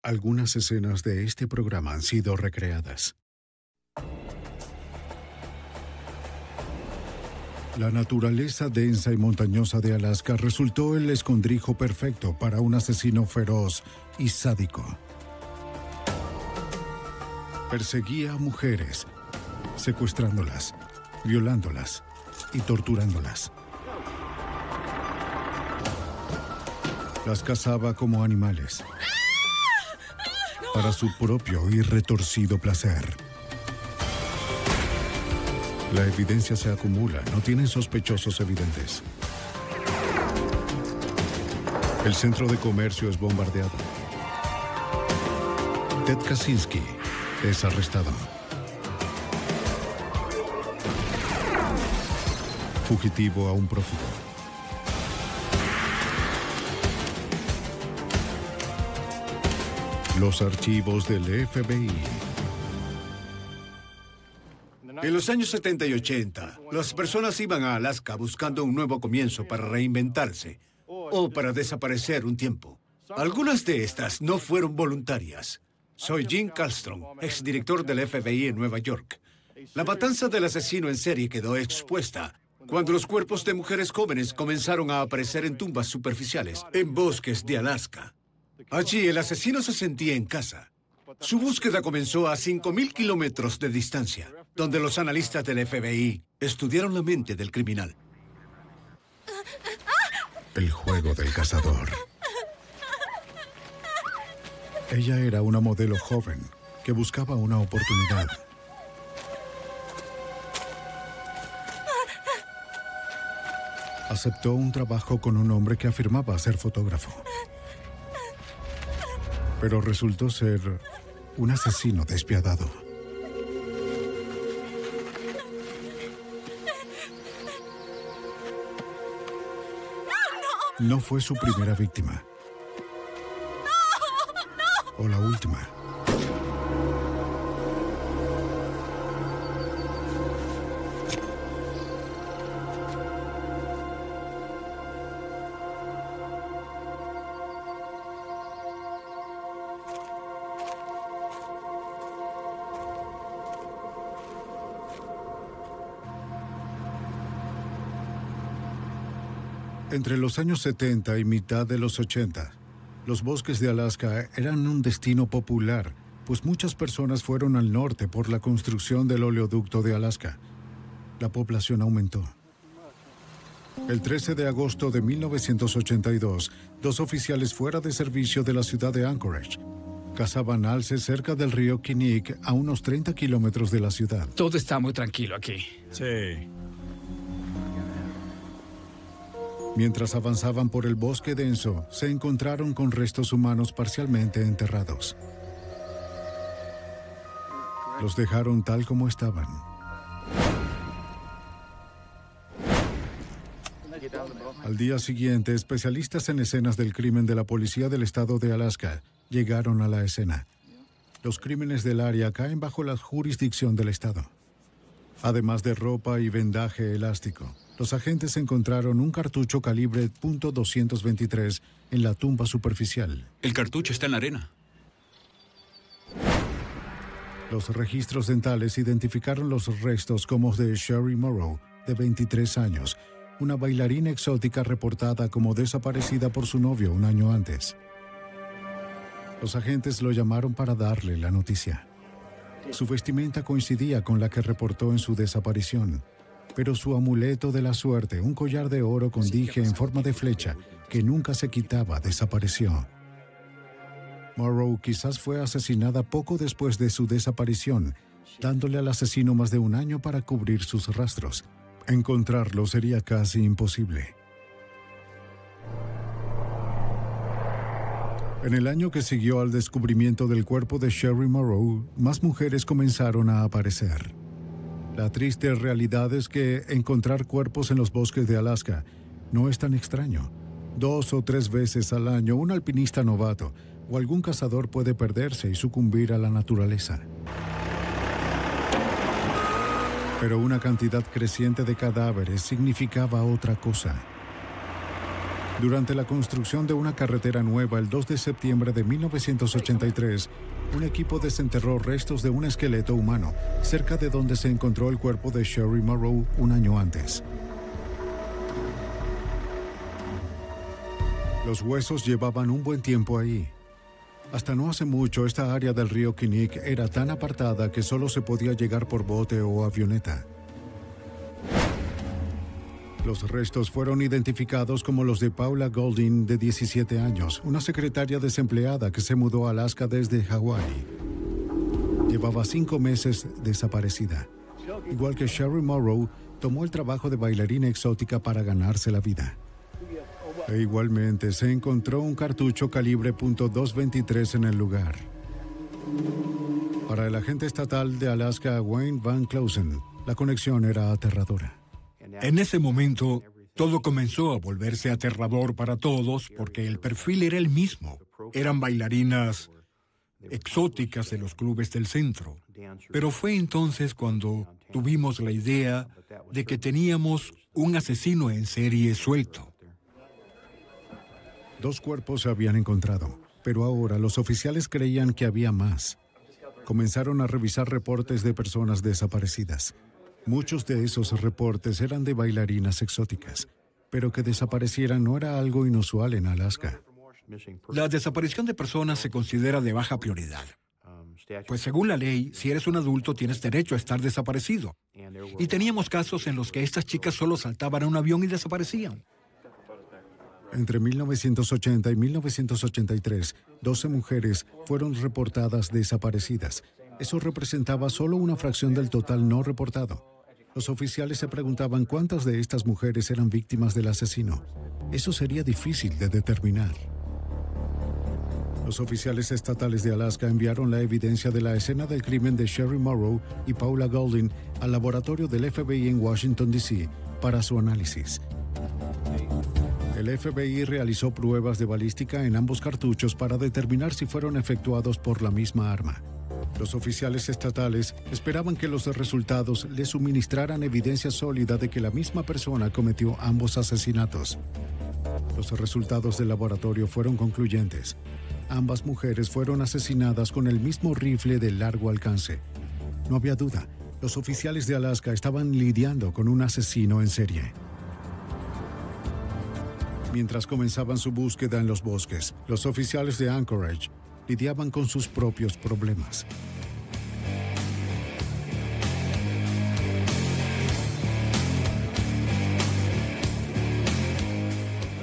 Algunas escenas de este programa han sido recreadas. La naturaleza densa y montañosa de Alaska resultó el escondrijo perfecto para un asesino feroz y sádico. Perseguía a mujeres, secuestrándolas, violándolas y torturándolas. Las cazaba como animales, para su propio y retorcido placer. La evidencia se acumula, no tienen sospechosos evidentes. El centro de comercio es bombardeado. Ted Kaczynski es arrestado. Fugitivo a un prófugo. Los archivos del FBI. En los años 70 y 80, las personas iban a Alaska buscando un nuevo comienzo para reinventarse o para desaparecer un tiempo. Algunas de estas no fueron voluntarias. Soy Jim Kallstrom, exdirector del FBI en Nueva York. La matanza del asesino en serie quedó expuesta cuando los cuerpos de mujeres jóvenes comenzaron a aparecer en tumbas superficiales en bosques de Alaska. Allí el asesino se sentía en casa. Su búsqueda comenzó a 5.000 kilómetros de distancia, donde los analistas del FBI estudiaron la mente del criminal. El juego del cazador. Ella era una modelo joven que buscaba una oportunidad. Aceptó un trabajo con un hombre que afirmaba ser fotógrafo. Pero resultó ser un asesino despiadado. No fue su primera víctima. O la última. Entre los años 70 y mitad de los 80, los bosques de Alaska eran un destino popular, pues muchas personas fueron al norte por la construcción del oleoducto de Alaska. La población aumentó. El 13 de agosto de 1982, dos oficiales fuera de servicio de la ciudad de Anchorage cazaban alces cerca del río Kinnick, a unos 30 kilómetros de la ciudad. Todo está muy tranquilo aquí. Sí. Mientras avanzaban por el bosque denso, se encontraron con restos humanos parcialmente enterrados. Los dejaron tal como estaban. Al día siguiente, especialistas en escenas del crimen de la policía del estado de Alaska llegaron a la escena. Los crímenes del área caen bajo la jurisdicción del estado. Además de ropa y vendaje elástico, los agentes encontraron un cartucho calibre .223 en la tumba superficial. El cartucho está en la arena. Los registros dentales identificaron los restos como de Sherry Morrow, de 23 años, una bailarina exótica reportada como desaparecida por su novio un año antes. Los agentes lo llamaron para darle la noticia. Su vestimenta coincidía con la que reportó en su desaparición, pero su amuleto de la suerte, un collar de oro con dije en forma de flecha que nunca se quitaba, desapareció. Morrow quizás fue asesinada poco después de su desaparición, dándole al asesino más de un año para cubrir sus rastros. Encontrarlo sería casi imposible. En el año que siguió al descubrimiento del cuerpo de Sherry Morrow, más mujeres comenzaron a aparecer. La triste realidad es que encontrar cuerpos en los bosques de Alaska no es tan extraño. 2 o 3 veces al año, un alpinista novato o algún cazador puede perderse y sucumbir a la naturaleza. Pero una cantidad creciente de cadáveres significaba otra cosa. Durante la construcción de una carretera nueva el 2 de septiembre de 1983, un equipo desenterró restos de un esqueleto humano cerca de donde se encontró el cuerpo de Sherry Morrow un año antes. Los huesos llevaban un buen tiempo ahí. Hasta no hace mucho, esta área del río Kinnick era tan apartada que solo se podía llegar por bote o avioneta. Los restos fueron identificados como los de Paula Golding, de 17 años, una secretaria desempleada que se mudó a Alaska desde Hawái. Llevaba 5 meses desaparecida. Igual que Sherry Morrow, tomó el trabajo de bailarina exótica para ganarse la vida. E igualmente se encontró un cartucho calibre .223 en el lugar. Para el agente estatal de Alaska, Wayne Van Clausen, la conexión era aterradora. En ese momento, todo comenzó a volverse aterrador para todos porque el perfil era el mismo. Eran bailarinas exóticas de los clubes del centro. Pero fue entonces cuando tuvimos la idea de que teníamos un asesino en serie suelto. 2 cuerpos se habían encontrado, pero ahora los oficiales creían que había más. Comenzaron a revisar reportes de personas desaparecidas. Muchos de esos reportes eran de bailarinas exóticas, pero que desaparecieran no era algo inusual en Alaska. La desaparición de personas se considera de baja prioridad. Pues según la ley, si eres un adulto tienes derecho a estar desaparecido. Y teníamos casos en los que estas chicas solo saltaban a un avión y desaparecían. Entre 1980 y 1983, 12 mujeres fueron reportadas desaparecidas. Eso representaba solo una fracción del total no reportado. Los oficiales se preguntaban cuántas de estas mujeres eran víctimas del asesino. Eso sería difícil de determinar. Los oficiales estatales de Alaska enviaron la evidencia de la escena del crimen de Sherry Morrow y Paula Golding al laboratorio del FBI en Washington, D.C. para su análisis. El FBI realizó pruebas de balística en ambos cartuchos para determinar si fueron efectuados por la misma arma. Los oficiales estatales esperaban que los resultados les suministraran evidencia sólida de que la misma persona cometió ambos asesinatos. Los resultados del laboratorio fueron concluyentes. Ambas mujeres fueron asesinadas con el mismo rifle de largo alcance. No había duda, los oficiales de Alaska estaban lidiando con un asesino en serie. Mientras comenzaban su búsqueda en los bosques, los oficiales de Anchorage lidiaban con sus propios problemas.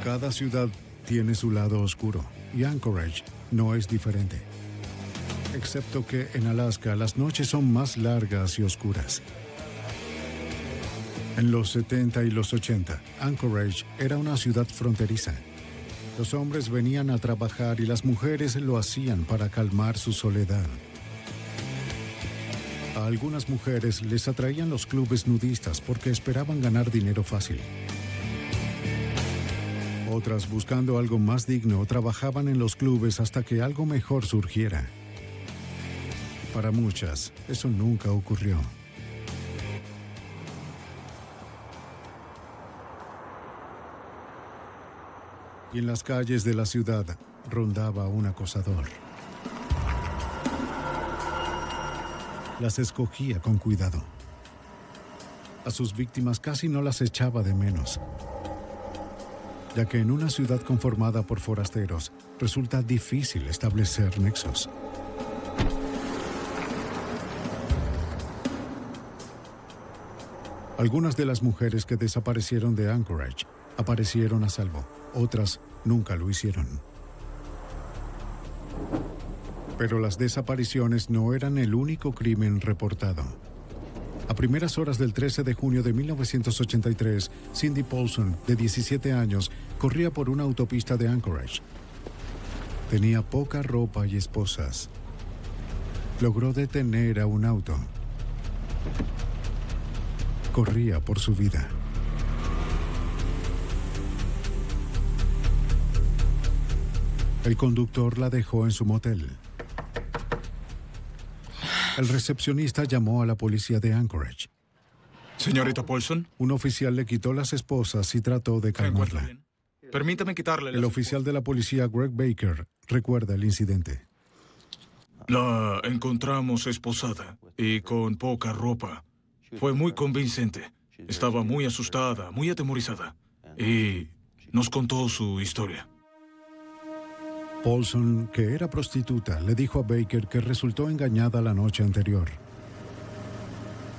Cada ciudad tiene su lado oscuro, y Anchorage no es diferente. Excepto que en Alaska las noches son más largas y oscuras. En los 70 y los 80, Anchorage era una ciudad fronteriza. Los hombres venían a trabajar y las mujeres lo hacían para calmar su soledad. A algunas mujeres les atraían los clubes nudistas porque esperaban ganar dinero fácil. Otras, buscando algo más digno, trabajaban en los clubes hasta que algo mejor surgiera. Para muchas, eso nunca ocurrió. Y en las calles de la ciudad rondaba un acosador. Las escogía con cuidado. A sus víctimas casi no las echaba de menos, ya que en una ciudad conformada por forasteros resulta difícil establecer nexos. Algunas de las mujeres que desaparecieron de Anchorage aparecieron a salvo. Otras nunca lo hicieron. Pero las desapariciones no eran el único crimen reportado. A primeras horas del 13 de junio de 1983, Cindy Paulson, de 17 años, corría por una autopista de Anchorage. Tenía poca ropa y esposas. Logró detener a un auto. Corría por su vida. El conductor la dejó en su motel. El recepcionista llamó a la policía de Anchorage. Señorita Paulson. Un oficial le quitó las esposas y trató de calmarla. Permítame quitarle El oficial de la policía, Greg Baker, recuerda el incidente. La encontramos esposada y con poca ropa. Fue muy convincente. Estaba muy asustada, muy atemorizada. Y nos contó su historia. Paulson, que era prostituta, le dijo a Baker que resultó engañada la noche anterior.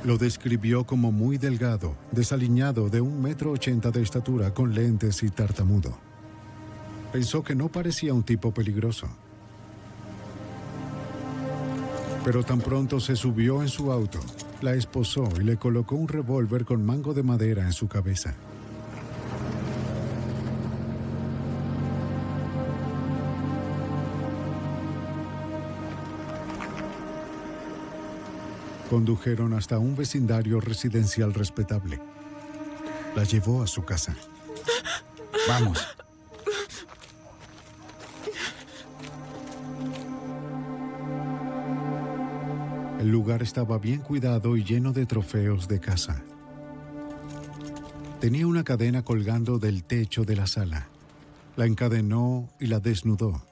Lo describió como muy delgado, desaliñado, de 1,80 m de estatura, con lentes y tartamudo. Pensó que no parecía un tipo peligroso. Pero tan pronto se subió en su auto, la esposó y le colocó un revólver con mango de madera en su cabeza. Condujeron hasta un vecindario residencial respetable. La llevó a su casa. Vamos. El lugar estaba bien cuidado y lleno de trofeos de caza. Tenía una cadena colgando del techo de la sala. La encadenó y la desnudó.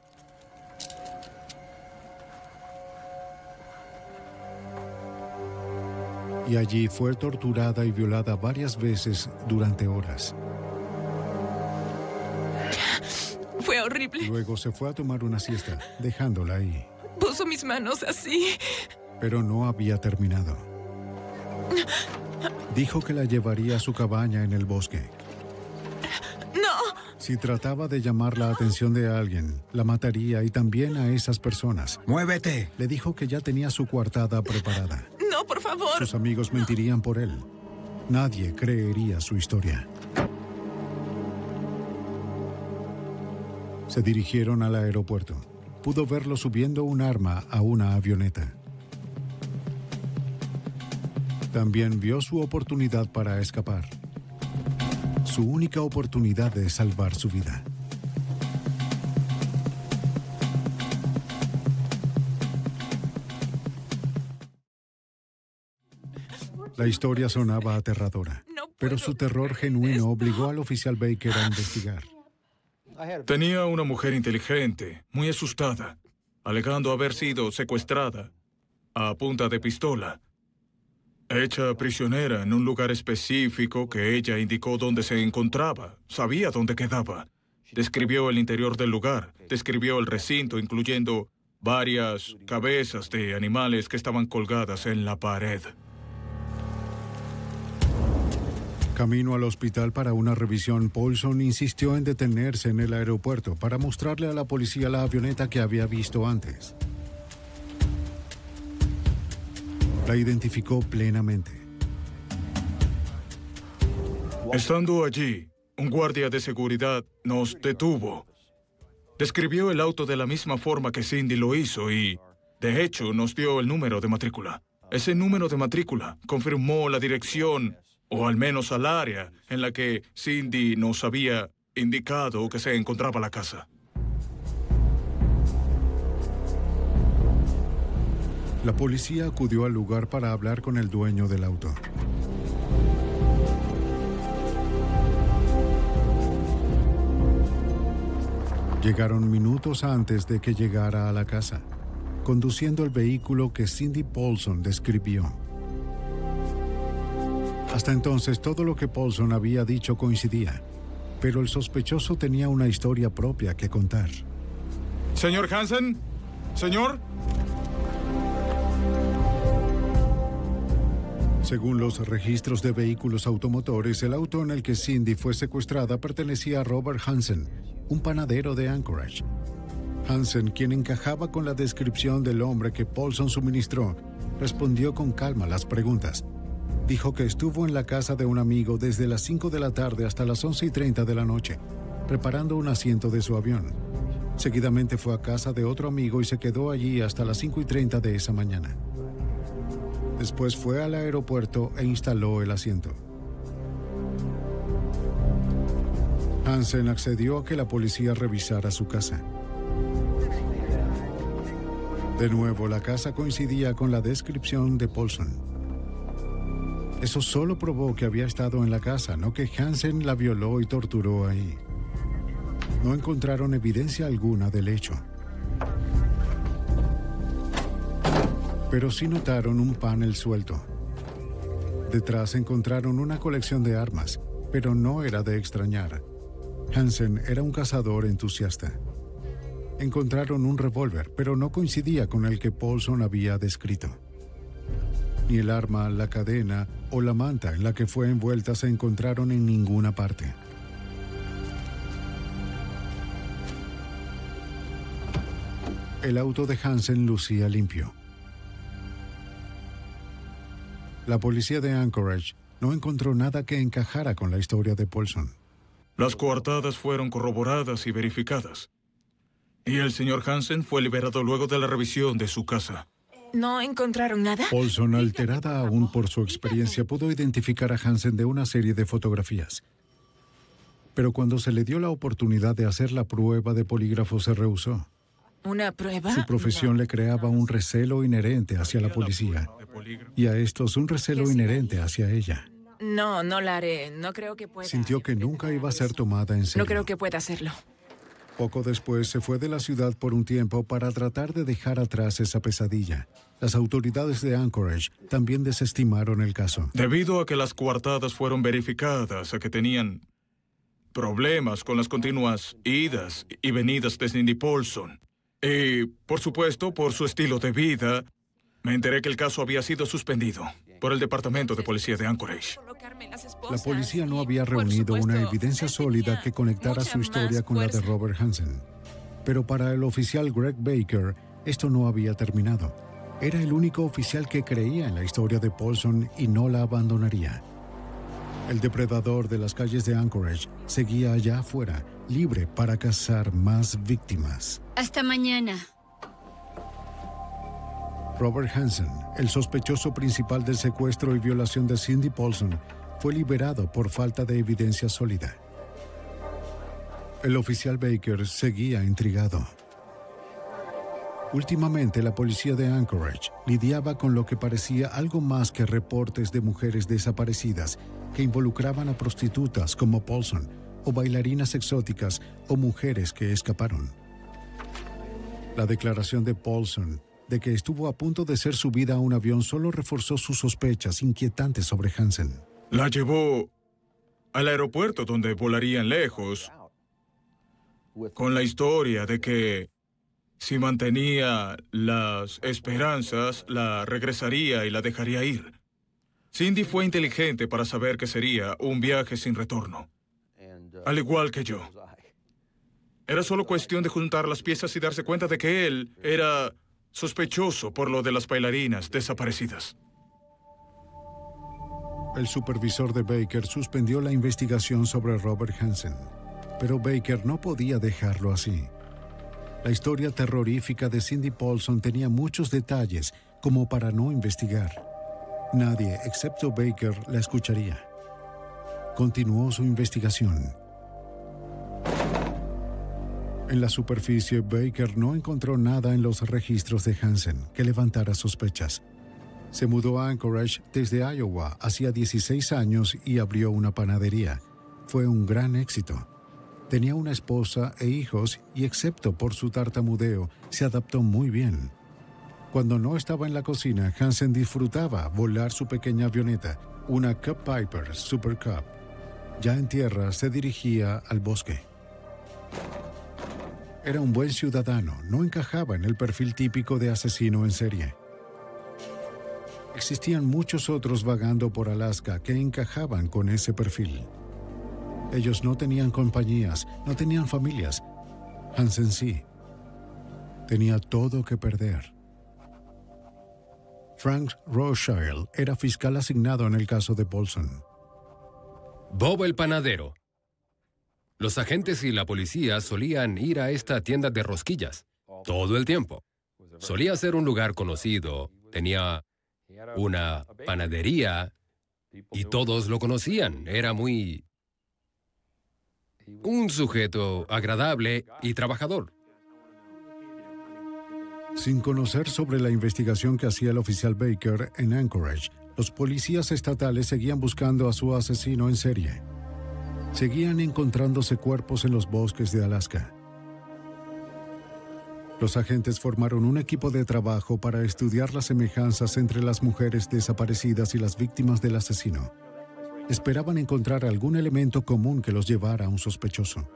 Y allí fue torturada y violada varias veces durante horas. Fue horrible. Luego se fue a tomar una siesta, dejándola ahí. Puso mis manos así. Pero no había terminado. Dijo que la llevaría a su cabaña en el bosque. ¡No! Si trataba de llamar la atención de alguien, la mataría y también a esas personas. ¡Muévete! Le dijo que ya tenía su coartada preparada. ¡No, por favor! Sus amigos mentirían por él. Nadie creería su historia. Se dirigieron al aeropuerto. Pudo verlo subiendo un arma a una avioneta. También vio su oportunidad para escapar. Su única oportunidad de salvar su vida. La historia sonaba aterradora, pero su terror genuino obligó al oficial Baker a investigar. Tenía una mujer inteligente, muy asustada, alegando haber sido secuestrada a punta de pistola, hecha prisionera en un lugar específico que ella indicó dónde se encontraba, sabía dónde quedaba. Describió el interior del lugar, describió el recinto, incluyendo varias cabezas de animales que estaban colgadas en la pared. Camino al hospital para una revisión, Paulson insistió en detenerse en el aeropuerto para mostrarle a la policía la avioneta que había visto antes. La identificó plenamente. Estando allí, un guardia de seguridad nos detuvo. Describió el auto de la misma forma que Cindy lo hizo y, de hecho, nos dio el número de matrícula. Ese número de matrícula confirmó la dirección, o al menos al área en la que Cindy nos había indicado que se encontraba la casa. La policía acudió al lugar para hablar con el dueño del auto. Llegaron minutos antes de que llegara a la casa, conduciendo el vehículo que Cindy Paulson describió. Hasta entonces, todo lo que Paulson había dicho coincidía, pero el sospechoso tenía una historia propia que contar. ¿Señor Hansen? ¿Señor? Según los registros de vehículos automotores, el auto en el que Cindy fue secuestrada pertenecía a Robert Hansen, un panadero de Anchorage. Hansen, quien encajaba con la descripción del hombre que Paulson suministró, respondió con calma las preguntas. Dijo que estuvo en la casa de un amigo desde las 5 de la tarde hasta las 11:30 de la noche, preparando un asiento de su avión. Seguidamente fue a casa de otro amigo y se quedó allí hasta las 5:30 de esa mañana. Después fue al aeropuerto e instaló el asiento. Hansen accedió a que la policía revisara su casa. De nuevo, la casa coincidía con la descripción de Paulson. Eso solo probó que había estado en la casa, no que Hansen la violó y torturó ahí. No encontraron evidencia alguna del hecho. Pero sí notaron un panel suelto. Detrás encontraron una colección de armas, pero no era de extrañar. Hansen era un cazador entusiasta. Encontraron un revólver, pero no coincidía con el que Paulson había descrito. Ni el arma, la cadena o la manta en la que fue envuelta se encontraron en ninguna parte. El auto de Hansen lucía limpio. La policía de Anchorage no encontró nada que encajara con la historia de Paulson. Las coartadas fueron corroboradas y verificadas. Y el señor Hansen fue liberado luego de la revisión de su casa. ¿No encontraron nada? Paulson, alterada aún por su experiencia, pudo identificar a Hansen de una serie de fotografías. Pero cuando se le dio la oportunidad de hacer la prueba de polígrafo, se rehusó. ¿Una prueba? Su profesión le creaba un recelo inherente hacia la policía. Y a estos un recelo inherente hacia ella. No, no la haré. No creo que pueda. Sintió que nunca iba a ser tomada en serio. No creo que pueda hacerlo. Poco después se fue de la ciudad por un tiempo para tratar de dejar atrás esa pesadilla. Las autoridades de Anchorage también desestimaron el caso. Debido a que las coartadas fueron verificadas, a que tenían problemas con las continuas idas y venidas de Cindy Paulson. Y, por supuesto, por su estilo de vida, me enteré que el caso había sido suspendido por el Departamento de Policía de Anchorage. La policía no había reunido una evidencia sólida que conectara su historia con la de Robert Hansen. Pero para el oficial Greg Baker, esto no había terminado. Era el único oficial que creía en la historia de Paulson y no la abandonaría. El depredador de las calles de Anchorage seguía allá afuera, libre para cazar más víctimas. Hasta mañana. Robert Hansen, el sospechoso principal del secuestro y violación de Cindy Paulson, fue liberado por falta de evidencia sólida. El oficial Baker seguía intrigado. Últimamente, la policía de Anchorage lidiaba con lo que parecía algo más que reportes de mujeres desaparecidas que involucraban a prostitutas como Paulson, o bailarinas exóticas, o mujeres que escaparon. La declaración de Paulson de que estuvo a punto de ser subida a un avión solo reforzó sus sospechas inquietantes sobre Hansen. La llevó al aeropuerto donde volarían lejos, con la historia de que si mantenía las esperanzas, la regresaría y la dejaría ir. Cindy fue inteligente para saber que sería un viaje sin retorno, al igual que yo. Era solo cuestión de juntar las piezas y darse cuenta de que él era sospechoso por lo de las bailarinas desaparecidas. El supervisor de Baker suspendió la investigación sobre Robert Hansen, pero Baker no podía dejarlo así. La historia terrorífica de Cindy Paulson tenía muchos detalles como para no investigar. Nadie, excepto Baker, la escucharía. Continuó su investigación. En la superficie, Baker no encontró nada en los registros de Hansen que levantara sospechas. Se mudó a Anchorage desde Iowa hacía 16 años y abrió una panadería. Fue un gran éxito. Tenía una esposa e hijos y, excepto por su tartamudeo, se adaptó muy bien. Cuando no estaba en la cocina, Hansen disfrutaba volar su pequeña avioneta, una Cup Piper Super Cup. Ya en tierra, se dirigía al bosque. Era un buen ciudadano, no encajaba en el perfil típico de asesino en serie. Existían muchos otros vagando por Alaska que encajaban con ese perfil. Ellos no tenían compañías, no tenían familias. Hansen sí. Tenía todo que perder. Frank Rothschild era fiscal asignado en el caso de Paulson. Bob el panadero. Los agentes y la policía solían ir a esta tienda de rosquillas todo el tiempo. Solía ser un lugar conocido, tenía una panadería y todos lo conocían. Era un sujeto agradable y trabajador. Sin conocer sobre la investigación que hacía el oficial Baker en Anchorage, los policías estatales seguían buscando a su asesino en serie. Seguían encontrándose cuerpos en los bosques de Alaska. Los agentes formaron un equipo de trabajo para estudiar las semejanzas entre las mujeres desaparecidas y las víctimas del asesino. Esperaban encontrar algún elemento común que los llevara a un sospechoso.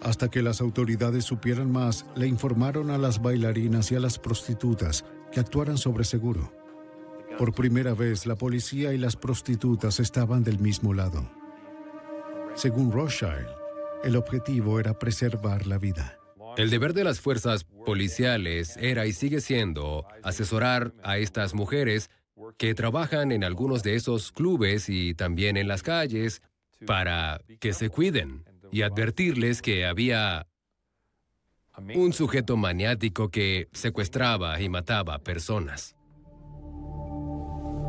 Hasta que las autoridades supieran más, le informaron a las bailarinas y a las prostitutas que actuaran sobre seguro. Por primera vez, la policía y las prostitutas estaban del mismo lado. Según Rothschild, el objetivo era preservar la vida. El deber de las fuerzas policiales era y sigue siendo asesorar a estas mujeres que trabajan en algunos de esos clubes y también en las calles para que se cuiden y advertirles que había un sujeto maniático que secuestraba y mataba personas.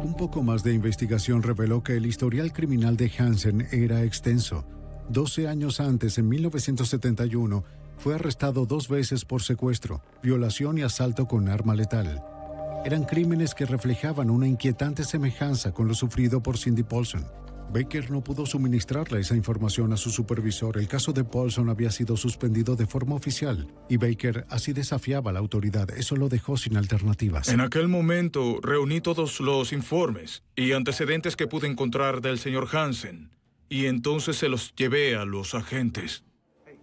Un poco más de investigación reveló que el historial criminal de Hansen era extenso. 12 años antes, en 1971, fue arrestado 2 veces por secuestro, violación y asalto con arma letal. Eran crímenes que reflejaban una inquietante semejanza con lo sufrido por Cindy Paulson. Baker no pudo suministrarle esa información a su supervisor. El caso de Paulson había sido suspendido de forma oficial y Baker así desafiaba a la autoridad. Eso lo dejó sin alternativas. En aquel momento reuní todos los informes y antecedentes que pude encontrar del señor Hansen y entonces se los llevé a los agentes.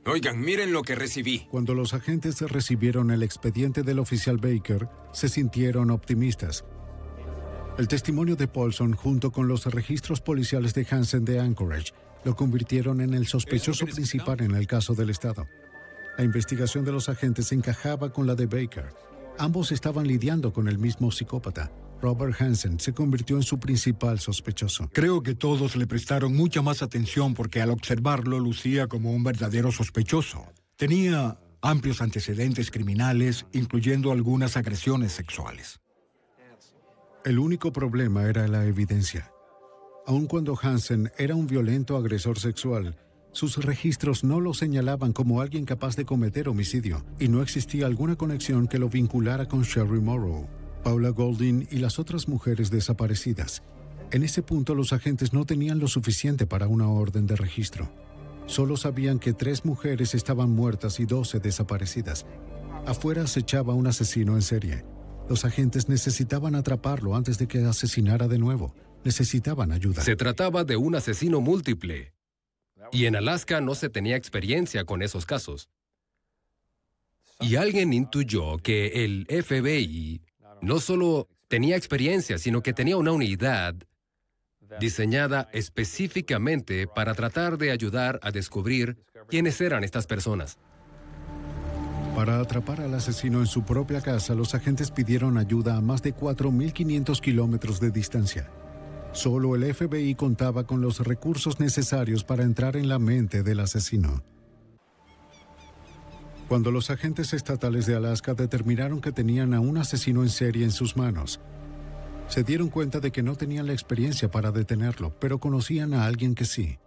Oigan, miren lo que recibí. Cuando los agentes recibieron el expediente del oficial Baker, se sintieron optimistas. El testimonio de Paulson, junto con los registros policiales de Hansen de Anchorage, lo convirtieron en el sospechoso principal en el caso del Estado. La investigación de los agentes encajaba con la de Baker. Ambos estaban lidiando con el mismo psicópata. Robert Hansen se convirtió en su principal sospechoso. Creo que todos le prestaron mucha más atención porque al observarlo lucía como un verdadero sospechoso. Tenía amplios antecedentes criminales, incluyendo algunas agresiones sexuales. El único problema era la evidencia. Aun cuando Hansen era un violento agresor sexual, sus registros no lo señalaban como alguien capaz de cometer homicidio, y no existía alguna conexión que lo vinculara con Sherry Morrow, Paula Golding y las otras mujeres desaparecidas. En ese punto los agentes no tenían lo suficiente para una orden de registro. Solo sabían que 3 mujeres estaban muertas y 12 desaparecidas. Afuera acechaba un asesino en serie. Los agentes necesitaban atraparlo antes de que asesinara de nuevo. Necesitaban ayuda. Se trataba de un asesino múltiple. Y en Alaska no se tenía experiencia con esos casos. Y alguien intuyó que el FBI no solo tenía experiencia, sino que tenía una unidad diseñada específicamente para tratar de ayudar a descubrir quiénes eran estas personas. Para atrapar al asesino en su propia casa, los agentes pidieron ayuda a más de 4.500 kilómetros de distancia. Solo el FBI contaba con los recursos necesarios para entrar en la mente del asesino. Cuando los agentes estatales de Alaska determinaron que tenían a un asesino en serie en sus manos, se dieron cuenta de que no tenían la experiencia para detenerlo, pero conocían a alguien que sí.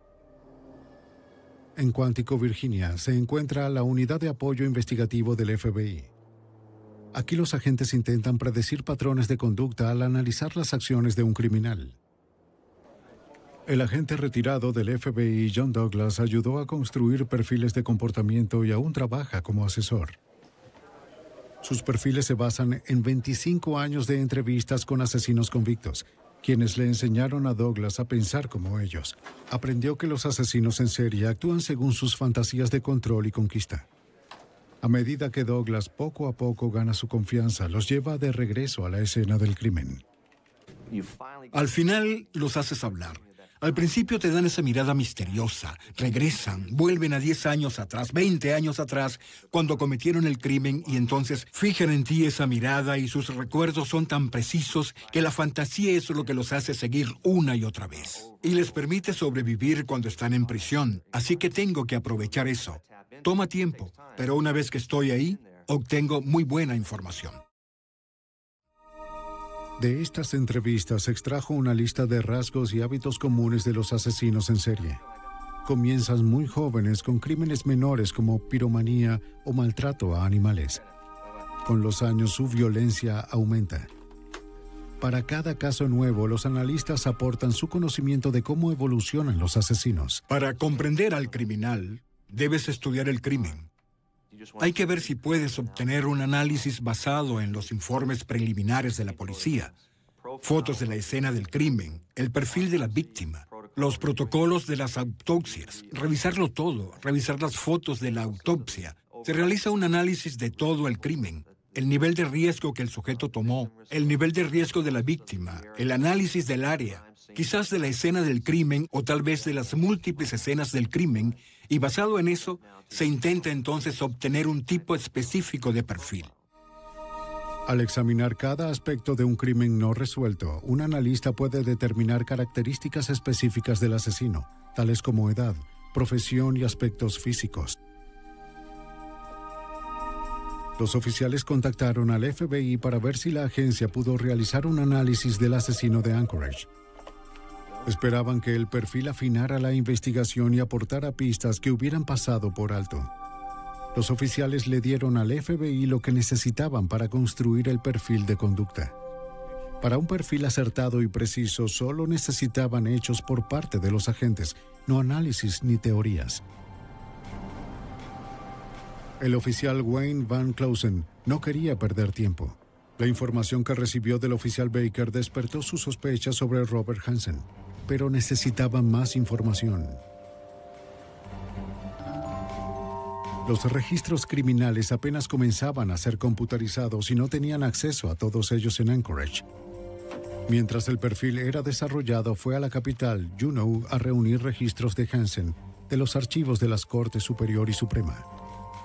En Quantico, Virginia, se encuentra la Unidad de Apoyo Investigativo del FBI. Aquí los agentes intentan predecir patrones de conducta al analizar las acciones de un criminal. El agente retirado del FBI, John Douglas, ayudó a construir perfiles de comportamiento y aún trabaja como asesor. Sus perfiles se basan en 25 años de entrevistas con asesinos convictos, quienes le enseñaron a Douglas a pensar como ellos. Aprendió que los asesinos en serie actúan según sus fantasías de control y conquista. A medida que Douglas poco a poco gana su confianza, los lleva de regreso a la escena del crimen. Al final los haces hablar. Al principio te dan esa mirada misteriosa, regresan, vuelven a 10 años atrás, 20 años atrás, cuando cometieron el crimen y entonces fijan en ti esa mirada y sus recuerdos son tan precisos que la fantasía es lo que los hace seguir una y otra vez. Y les permite sobrevivir cuando están en prisión, así que tengo que aprovechar eso. Toma tiempo, pero una vez que estoy ahí, obtengo muy buena información. De estas entrevistas se extrajo una lista de rasgos y hábitos comunes de los asesinos en serie. Comienzan muy jóvenes con crímenes menores como piromanía o maltrato a animales. Con los años su violencia aumenta. Para cada caso nuevo, los analistas aportan su conocimiento de cómo evolucionan los asesinos. Para comprender al criminal, debes estudiar el crimen. Hay que ver si puedes obtener un análisis basado en los informes preliminares de la policía, fotos de la escena del crimen, el perfil de la víctima, los protocolos de las autopsias, revisarlo todo, revisar las fotos de la autopsia. Se realiza un análisis de todo el crimen, el nivel de riesgo que el sujeto tomó, el nivel de riesgo de la víctima, el análisis del área, quizás de la escena del crimen o tal vez de las múltiples escenas del crimen, y basado en eso, se intenta entonces obtener un tipo específico de perfil. Al examinar cada aspecto de un crimen no resuelto, un analista puede determinar características específicas del asesino, tales como edad, profesión y aspectos físicos. Los oficiales contactaron al FBI para ver si la agencia pudo realizar un análisis del asesino de Anchorage. Esperaban que el perfil afinara la investigación y aportara pistas que hubieran pasado por alto. Los oficiales le dieron al FBI lo que necesitaban para construir el perfil de conducta. Para un perfil acertado y preciso, solo necesitaban hechos por parte de los agentes, no análisis ni teorías. El oficial Wayne Van Clausen no quería perder tiempo. La información que recibió del oficial Baker despertó sus sospechas sobre Robert Hansen, pero necesitaba más información. Los registros criminales apenas comenzaban a ser computarizados y no tenían acceso a todos ellos en Anchorage. Mientras el perfil era desarrollado, fue a la capital, Juneau, a reunir registros de Hansen de los archivos de las Cortes Superior y Suprema.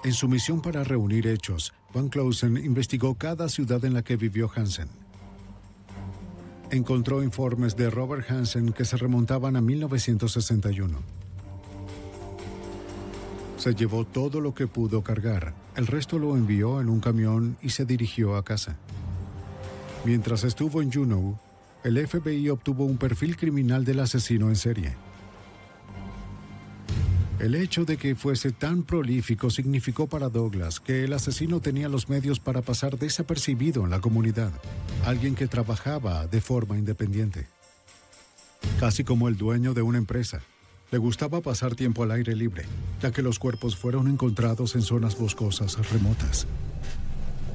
En su misión para reunir hechos, Van Clausen investigó cada ciudad en la que vivió Hansen. Encontró informes de Robert Hansen que se remontaban a 1961. Se llevó todo lo que pudo cargar. El resto lo envió en un camión y se dirigió a casa. Mientras estuvo en Juneau, el FBI obtuvo un perfil criminal del asesino en serie. El hecho de que fuese tan prolífico significó para Douglas que el asesino tenía los medios para pasar desapercibido en la comunidad, alguien que trabajaba de forma independiente. Casi como el dueño de una empresa. Le gustaba pasar tiempo al aire libre, ya que los cuerpos fueron encontrados en zonas boscosas remotas.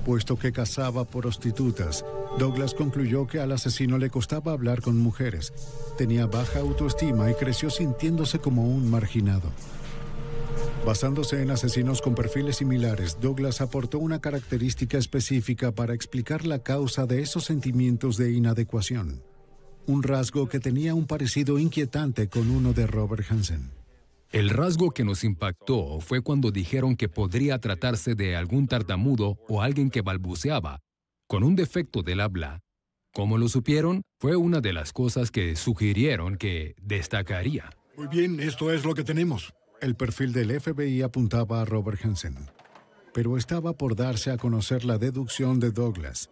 Puesto que cazaba prostitutas, Douglas concluyó que al asesino le costaba hablar con mujeres, tenía baja autoestima y creció sintiéndose como un marginado. Basándose en asesinos con perfiles similares, Douglas aportó una característica específica para explicar la causa de esos sentimientos de inadecuación. Un rasgo que tenía un parecido inquietante con uno de Robert Hansen. El rasgo que nos impactó fue cuando dijeron que podría tratarse de algún tartamudo o alguien que balbuceaba, con un defecto del habla. ¿Cómo lo supieron? Fue una de las cosas que sugirieron que destacaría. Muy bien, esto es lo que tenemos. El perfil del FBI apuntaba a Robert Hansen, pero estaba por darse a conocer la deducción de Douglas.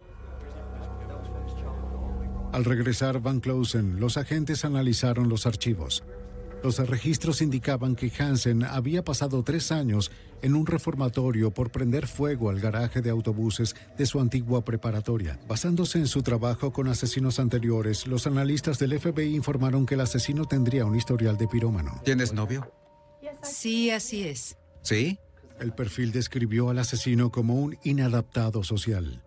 Al regresar Van Clausen, los agentes analizaron los archivos. Los registros indicaban que Hansen había pasado 3 años en un reformatorio por prender fuego al garaje de autobuses de su antigua preparatoria. Basándose en su trabajo con asesinos anteriores, los analistas del FBI informaron que el asesino tendría un historial de pirómano. ¿Tienes novio? Sí, así es. ¿Sí? El perfil describió al asesino como un inadaptado social.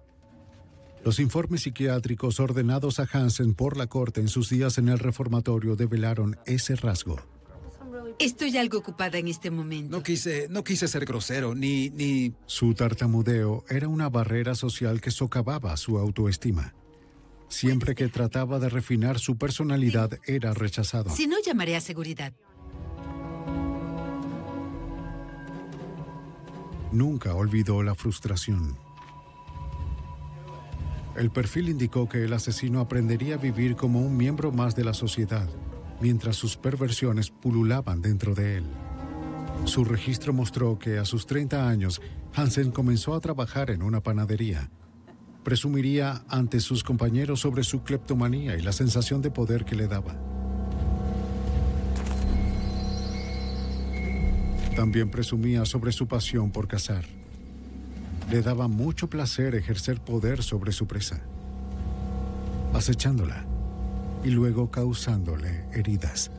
Los informes psiquiátricos ordenados a Hansen por la corte en sus días en el reformatorio develaron ese rasgo. Estoy algo ocupada en este momento. No quise ser grosero, ni... Su tartamudeo era una barrera social que socavaba su autoestima. Siempre que trataba de refinar su personalidad, era rechazado. Si no, llamaré a seguridad. Nunca olvidó la frustración. El perfil indicó que el asesino aprendería a vivir como un miembro más de la sociedad, mientras sus perversiones pululaban dentro de él. Su registro mostró que a sus 30 años, Hansen comenzó a trabajar en una panadería. Presumiría ante sus compañeros sobre su cleptomanía y la sensación de poder que le daba. También presumía sobre su pasión por cazar. Le daba mucho placer ejercer poder sobre su presa. acechándola y luego causándole heridas.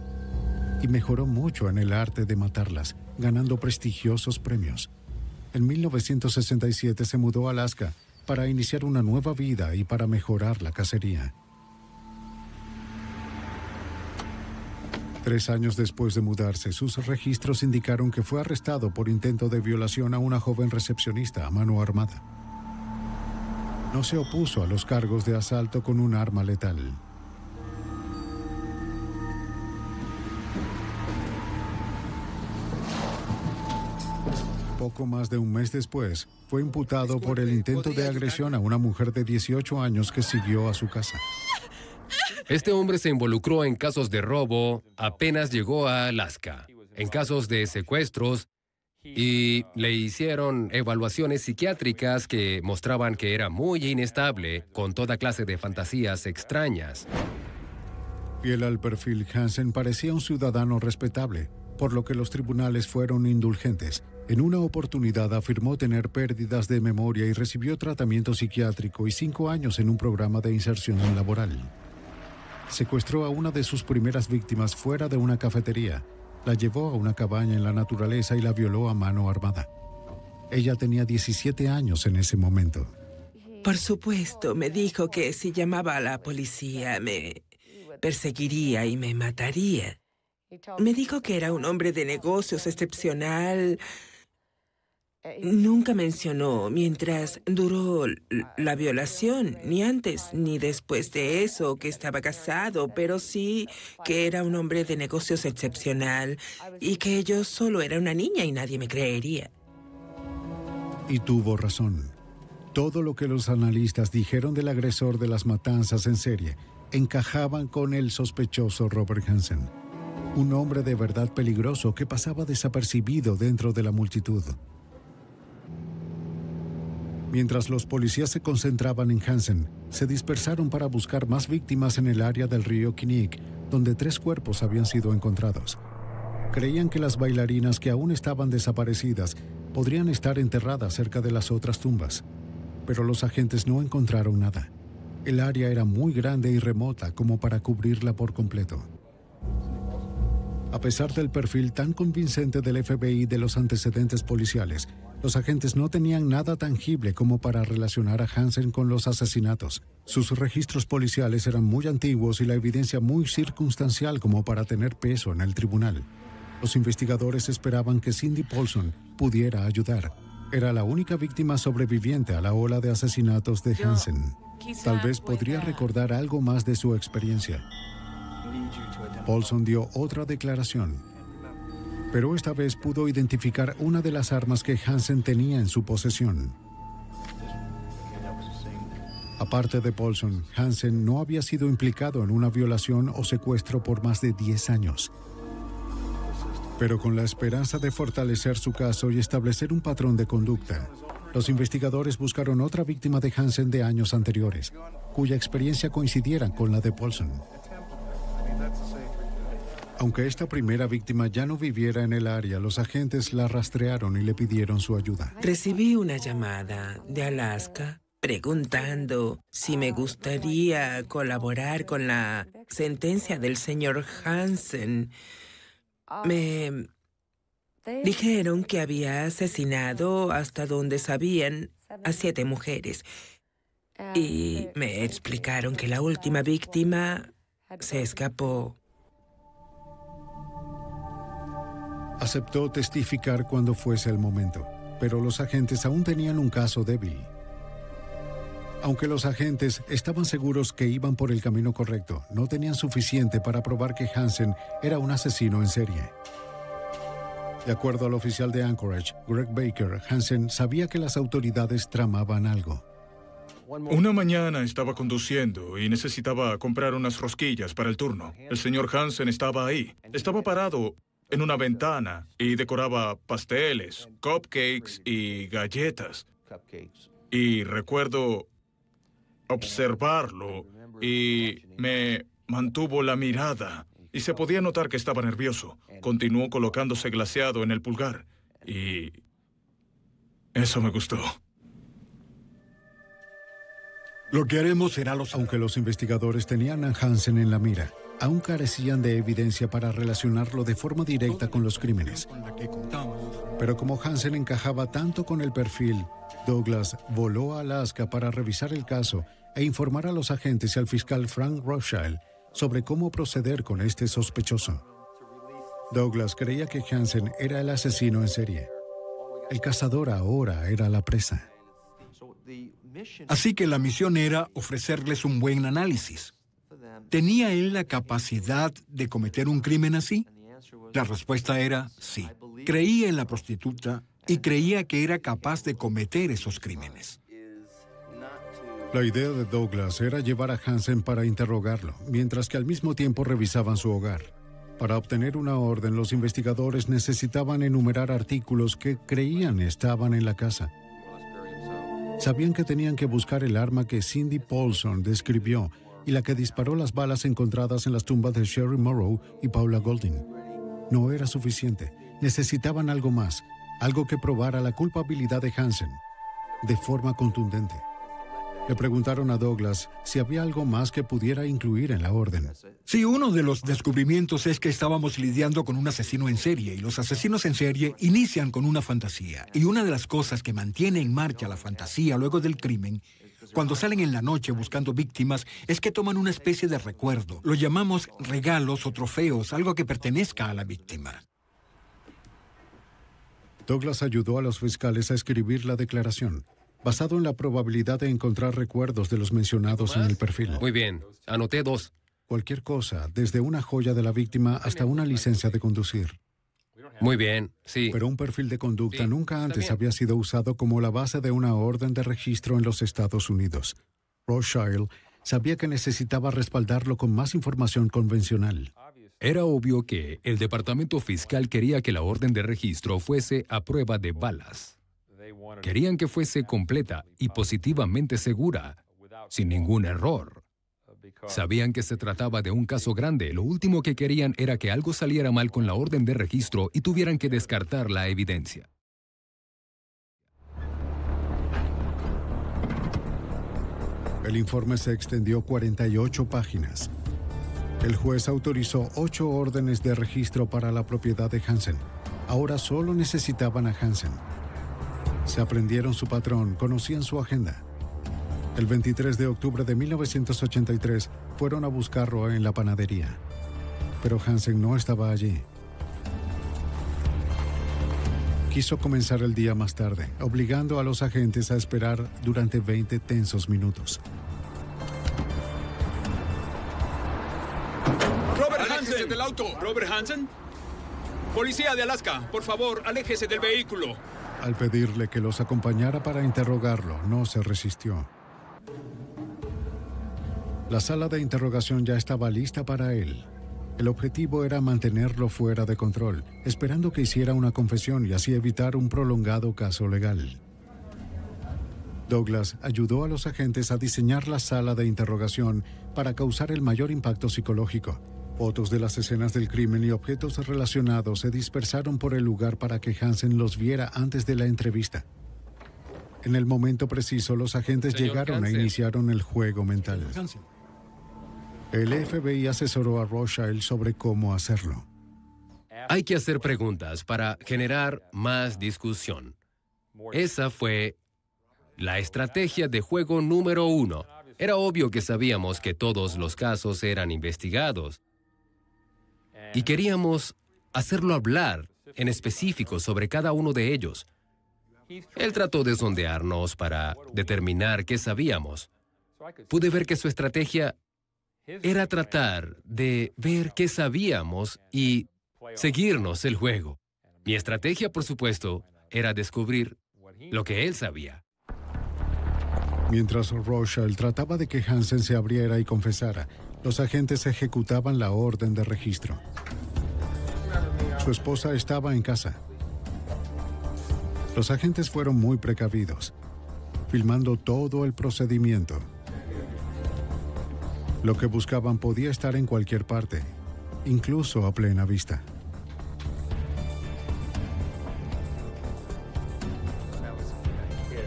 Y mejoró mucho en el arte de matarlas, ganando prestigiosos premios. En 1967 se mudó a Alaska para iniciar una nueva vida y para mejorar la cacería. 3 años después de mudarse, sus registros indicaron que fue arrestado por intento de violación a una joven recepcionista a mano armada. No se opuso a los cargos de asalto con un arma letal. Poco más de un mes después, fue imputado por el intento de agresión a una mujer de 18 años que siguió a su casa. Este hombre se involucró en casos de robo apenas llegó a Alaska, en casos de secuestros, y le hicieron evaluaciones psiquiátricas que mostraban que era muy inestable, con toda clase de fantasías extrañas. Fiel al perfil, Hansen parecía un ciudadano respetable, por lo que los tribunales fueron indulgentes. En una oportunidad afirmó tener pérdidas de memoria y recibió tratamiento psiquiátrico y 5 años en un programa de inserción laboral. Secuestró a una de sus primeras víctimas fuera de una cafetería. La llevó a una cabaña en la naturaleza y la violó a mano armada. Ella tenía 17 años en ese momento. Por supuesto, me dijo que si llamaba a la policía me perseguiría y me mataría. Me dijo que era un hombre de negocios excepcional. Nunca mencionó mientras duró la violación, ni antes ni después de eso, que estaba casado, pero sí que era un hombre de negocios excepcional y que yo solo era una niña y nadie me creería. Y tuvo razón. Todo lo que los analistas dijeron del agresor de las matanzas en serie encajaban con el sospechoso Robert Hansen. Un hombre de verdad peligroso que pasaba desapercibido dentro de la multitud. Mientras los policías se concentraban en Hansen, se dispersaron para buscar más víctimas en el área del río Kinnick, donde 3 cuerpos habían sido encontrados. Creían que las bailarinas que aún estaban desaparecidas podrían estar enterradas cerca de las otras tumbas, pero los agentes no encontraron nada. El área era muy grande y remota como para cubrirla por completo. A pesar del perfil tan convincente del FBI y de los antecedentes policiales, los agentes no tenían nada tangible como para relacionar a Hansen con los asesinatos. Sus registros policiales eran muy antiguos y la evidencia muy circunstancial como para tener peso en el tribunal. Los investigadores esperaban que Cindy Paulson pudiera ayudar. Era la única víctima sobreviviente a la ola de asesinatos de Hansen. Tal vez podría recordar algo más de su experiencia. Paulson dio otra declaración, pero esta vez pudo identificar una de las armas que Hansen tenía en su posesión. Aparte de Paulson, Hansen no había sido implicado en una violación o secuestro por más de 10 años. Pero con la esperanza de fortalecer su caso y establecer un patrón de conducta, los investigadores buscaron otra víctima de Hansen de años anteriores, cuya experiencia coincidiera con la de Paulson. Aunque esta primera víctima ya no viviera en el área, los agentes la rastrearon y le pidieron su ayuda. Recibí una llamada de Alaska preguntando si me gustaría colaborar con la sentencia del señor Hansen. Me dijeron que había asesinado, hasta donde sabían, a 7 mujeres. Y me explicaron que la última víctima se escapó. Aceptó testificar cuando fuese el momento, pero los agentes aún tenían un caso débil. Aunque los agentes estaban seguros que iban por el camino correcto, no tenían suficiente para probar que Hansen era un asesino en serie. De acuerdo al oficial de Anchorage, Greg Baker, Hansen sabía que las autoridades tramaban algo. Una mañana estaba conduciendo y necesitaba comprar unas rosquillas para el turno. El señor Hansen estaba ahí. Estaba parado en una ventana y decoraba pasteles, cupcakes y galletas. Y recuerdo observarlo y me mantuvo la mirada y se podía notar que estaba nervioso. Continuó colocándose glaseado en el pulgar y eso me gustó. Lo que haremos será Aunque los investigadores tenían a Hansen en la mira, aún carecían de evidencia para relacionarlo de forma directa con los crímenes. Pero como Hansen encajaba tanto con el perfil, Douglas voló a Alaska para revisar el caso e informar a los agentes y al fiscal Frank Rothschild sobre cómo proceder con este sospechoso. Douglas creía que Hansen era el asesino en serie. El cazador ahora era la presa. Así que la misión era ofrecerles un buen análisis. ¿Tenía él la capacidad de cometer un crimen así? La respuesta era sí. Creía en la prostituta y creía que era capaz de cometer esos crímenes. La idea de Douglas era llevar a Hansen para interrogarlo, mientras que al mismo tiempo revisaban su hogar. Para obtener una orden, los investigadores necesitaban enumerar artículos que creían estaban en la casa. Sabían que tenían que buscar el arma que Cindy Paulson describió y la que disparó las balas encontradas en las tumbas de Sherry Morrow y Paula Golding. No era suficiente. Necesitaban algo más, algo que probara la culpabilidad de Hansen, de forma contundente. Le preguntaron a Douglas si había algo más que pudiera incluir en la orden. Sí, uno de los descubrimientos es que estábamos lidiando con un asesino en serie, y los asesinos en serie inician con una fantasía. Y una de las cosas que mantiene en marcha la fantasía luego del crimen, cuando salen en la noche buscando víctimas, es que toman una especie de recuerdo. Lo llamamos regalos o trofeos, algo que pertenezca a la víctima. Douglas ayudó a los fiscales a escribir la declaración, basado en la probabilidad de encontrar recuerdos de los mencionados en el perfil. Muy bien, anoté 2. Cualquier cosa, desde una joya de la víctima hasta una licencia de conducir. Muy bien, sí. Pero un perfil de conducta nunca antes había sido usado como la base de una orden de registro en los Estados Unidos. Rothschild sabía que necesitaba respaldarlo con más información convencional. Era obvio que el departamento fiscal quería que la orden de registro fuese a prueba de balas. Querían que fuese completa y positivamente segura, sin ningún error. Sabían que se trataba de un caso grande. Lo último que querían era que algo saliera mal con la orden de registro y tuvieran que descartar la evidencia. El informe se extendió 48 páginas. El juez autorizó 8 órdenes de registro para la propiedad de Hansen. Ahora solo necesitaban a Hansen. Se aprendieron su patrón, conocían su agenda. El 23 de octubre de 1983 fueron a buscarlo en la panadería. Pero Hansen no estaba allí. Quiso comenzar el día más tarde, obligando a los agentes a esperar durante 20 tensos minutos. ¡Robert Hansen! Del auto! ¿Robert Hansen? Policía de Alaska, por favor, aléjese del vehículo. Al pedirle que los acompañara para interrogarlo, no se resistió. La sala de interrogación ya estaba lista para él. El objetivo era mantenerlo fuera de control, esperando que hiciera una confesión y así evitar un prolongado caso legal. Douglas ayudó a los agentes a diseñar la sala de interrogación para causar el mayor impacto psicológico. Fotos de las escenas del crimen y objetos relacionados se dispersaron por el lugar para que Hansen los viera antes de la entrevista. En el momento preciso, los agentes llegaron e iniciaron el juego mental. El FBI asesoró a Rothschild sobre cómo hacerlo. Hay que hacer preguntas para generar más discusión. Esa fue la estrategia de juego número 1. Era obvio que sabíamos que todos los casos eran investigados. Y queríamos hacerlo hablar en específico sobre cada uno de ellos. Él trató de sondearnos para determinar qué sabíamos. Pude ver que su estrategia era tratar de ver qué sabíamos y seguirnos el juego. Mi estrategia, por supuesto, era descubrir lo que él sabía. Mientras Rothschild trataba de que Hansen se abriera y confesara, los agentes ejecutaban la orden de registro. Su esposa estaba en casa. Los agentes fueron muy precavidos, filmando todo el procedimiento. Lo que buscaban podía estar en cualquier parte, incluso a plena vista.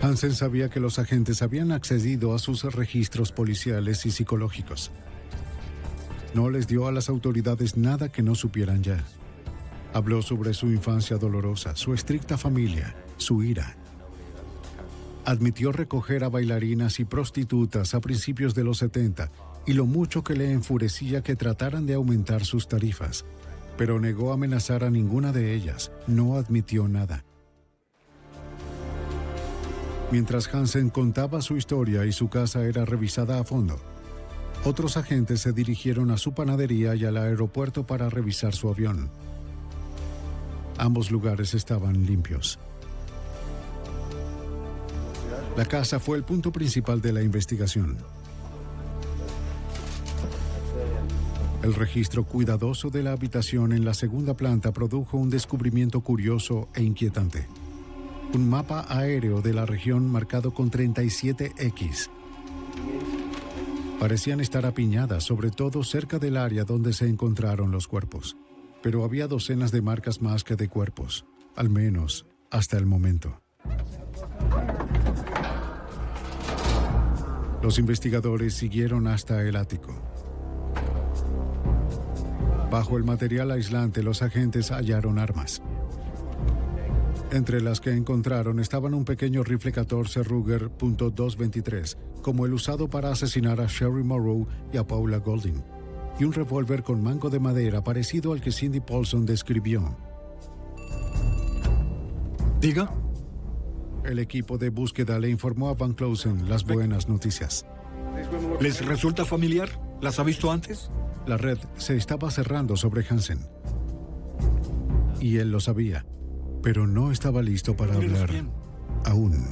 Hansen sabía que los agentes habían accedido a sus registros policiales y psicológicos. No les dio a las autoridades nada que no supieran ya. Habló sobre su infancia dolorosa, su estricta familia, su ira. Admitió recoger a bailarinas y prostitutas a principios de los 70 y lo mucho que le enfurecía que trataran de aumentar sus tarifas, pero negó amenazar a ninguna de ellas, no admitió nada. Mientras Hansen contaba su historia y su casa era revisada a fondo, otros agentes se dirigieron a su panadería y al aeropuerto para revisar su avión. Ambos lugares estaban limpios. La casa fue el punto principal de la investigación. El registro cuidadoso de la habitación en la segunda planta produjo un descubrimiento curioso e inquietante. Un mapa aéreo de la región marcado con 37X. Parecían estar apiñadas, sobre todo cerca del área donde se encontraron los cuerpos. Pero había docenas de marcas más que de cuerpos, al menos hasta el momento. Los investigadores siguieron hasta el ático. Bajo el material aislante, los agentes hallaron armas. Entre las que encontraron estaban un pequeño rifle 14 Ruger .223, como el usado para asesinar a Sherry Morrow y a Paula Golding, y un revólver con mango de madera parecido al que Cindy Paulson describió. ¿Diga? El equipo de búsqueda le informó a Van Closen las buenas noticias. ¿Les resulta familiar? ¿Las ha visto antes? La red se estaba cerrando sobre Hansen. Y él lo sabía, pero no estaba listo para hablar aún.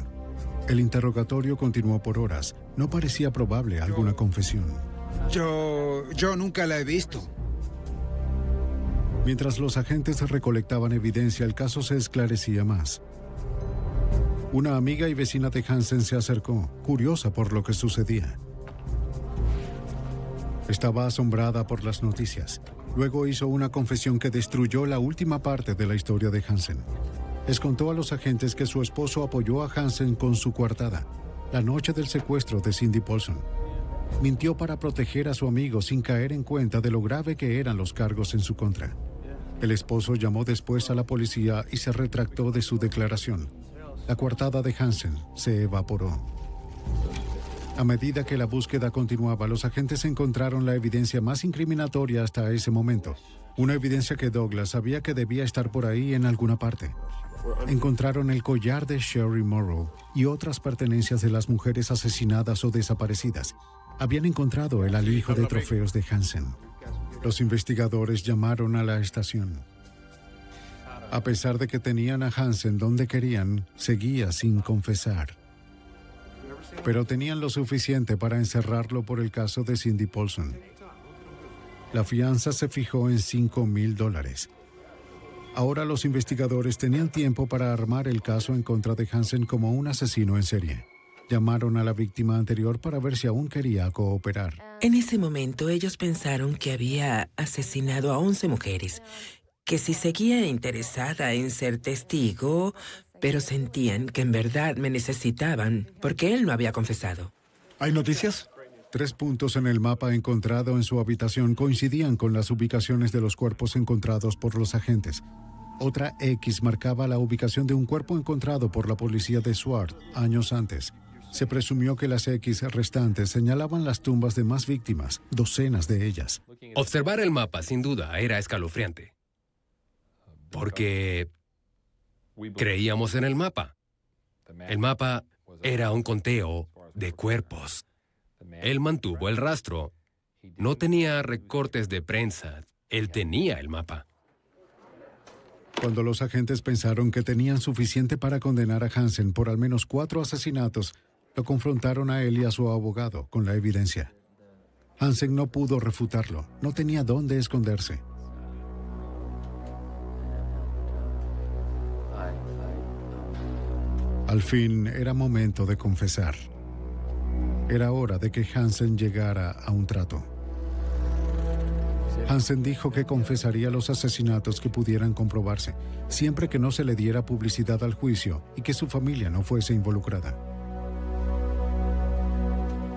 El interrogatorio continuó por horas. No parecía probable alguna confesión. Yo nunca la he visto. Mientras los agentes recolectaban evidencia, el caso se esclarecía más. Una amiga y vecina de Hansen se acercó, curiosa por lo que sucedía. Estaba asombrada por las noticias. Luego hizo una confesión que destruyó la última parte de la historia de Hansen. Les contó a los agentes que su esposo apoyó a Hansen con su coartada, la noche del secuestro de Cindy Paulson. Mintió para proteger a su amigo sin caer en cuenta de lo grave que eran los cargos en su contra. El esposo llamó después a la policía y se retractó de su declaración. La coartada de Hansen se evaporó. A medida que la búsqueda continuaba, los agentes encontraron la evidencia más incriminatoria hasta ese momento. Una evidencia que Douglas sabía que debía estar por ahí en alguna parte. Encontraron el collar de Sherry Morrow y otras pertenencias de las mujeres asesinadas o desaparecidas. Habían encontrado el alijo de trofeos de Hansen. Los investigadores llamaron a la estación. A pesar de que tenían a Hansen donde querían, seguía sin confesar. Pero tenían lo suficiente para encerrarlo por el caso de Cindy Paulson. La fianza se fijó en $5,000. Ahora los investigadores tenían tiempo para armar el caso en contra de Hansen como un asesino en serie. Llamaron a la víctima anterior para ver si aún quería cooperar. En ese momento ellos pensaron que había asesinado a 11 mujeres, que si seguía interesada en ser testigo, pero sentían que en verdad me necesitaban porque él no había confesado. ¿Hay noticias? 3 puntos en el mapa encontrado en su habitación coincidían con las ubicaciones de los cuerpos encontrados por los agentes. Otra X marcaba la ubicación de un cuerpo encontrado por la policía de Swart años antes. Se presumió que las X restantes señalaban las tumbas de más víctimas, docenas de ellas. Observar el mapa, sin duda, era escalofriante. Porque creíamos en el mapa. El mapa era un conteo de cuerpos. Él mantuvo el rastro. No tenía recortes de prensa. Él tenía el mapa. Cuando los agentes pensaron que tenían suficiente para condenar a Hansen por al menos 4 asesinatos, lo confrontaron a él y a su abogado con la evidencia. Hansen no pudo refutarlo. No tenía dónde esconderse. Al fin, era momento de confesar. Era hora de que Hansen llegara a un trato. Hansen dijo que confesaría los asesinatos que pudieran comprobarse, siempre que no se le diera publicidad al juicio y que su familia no fuese involucrada.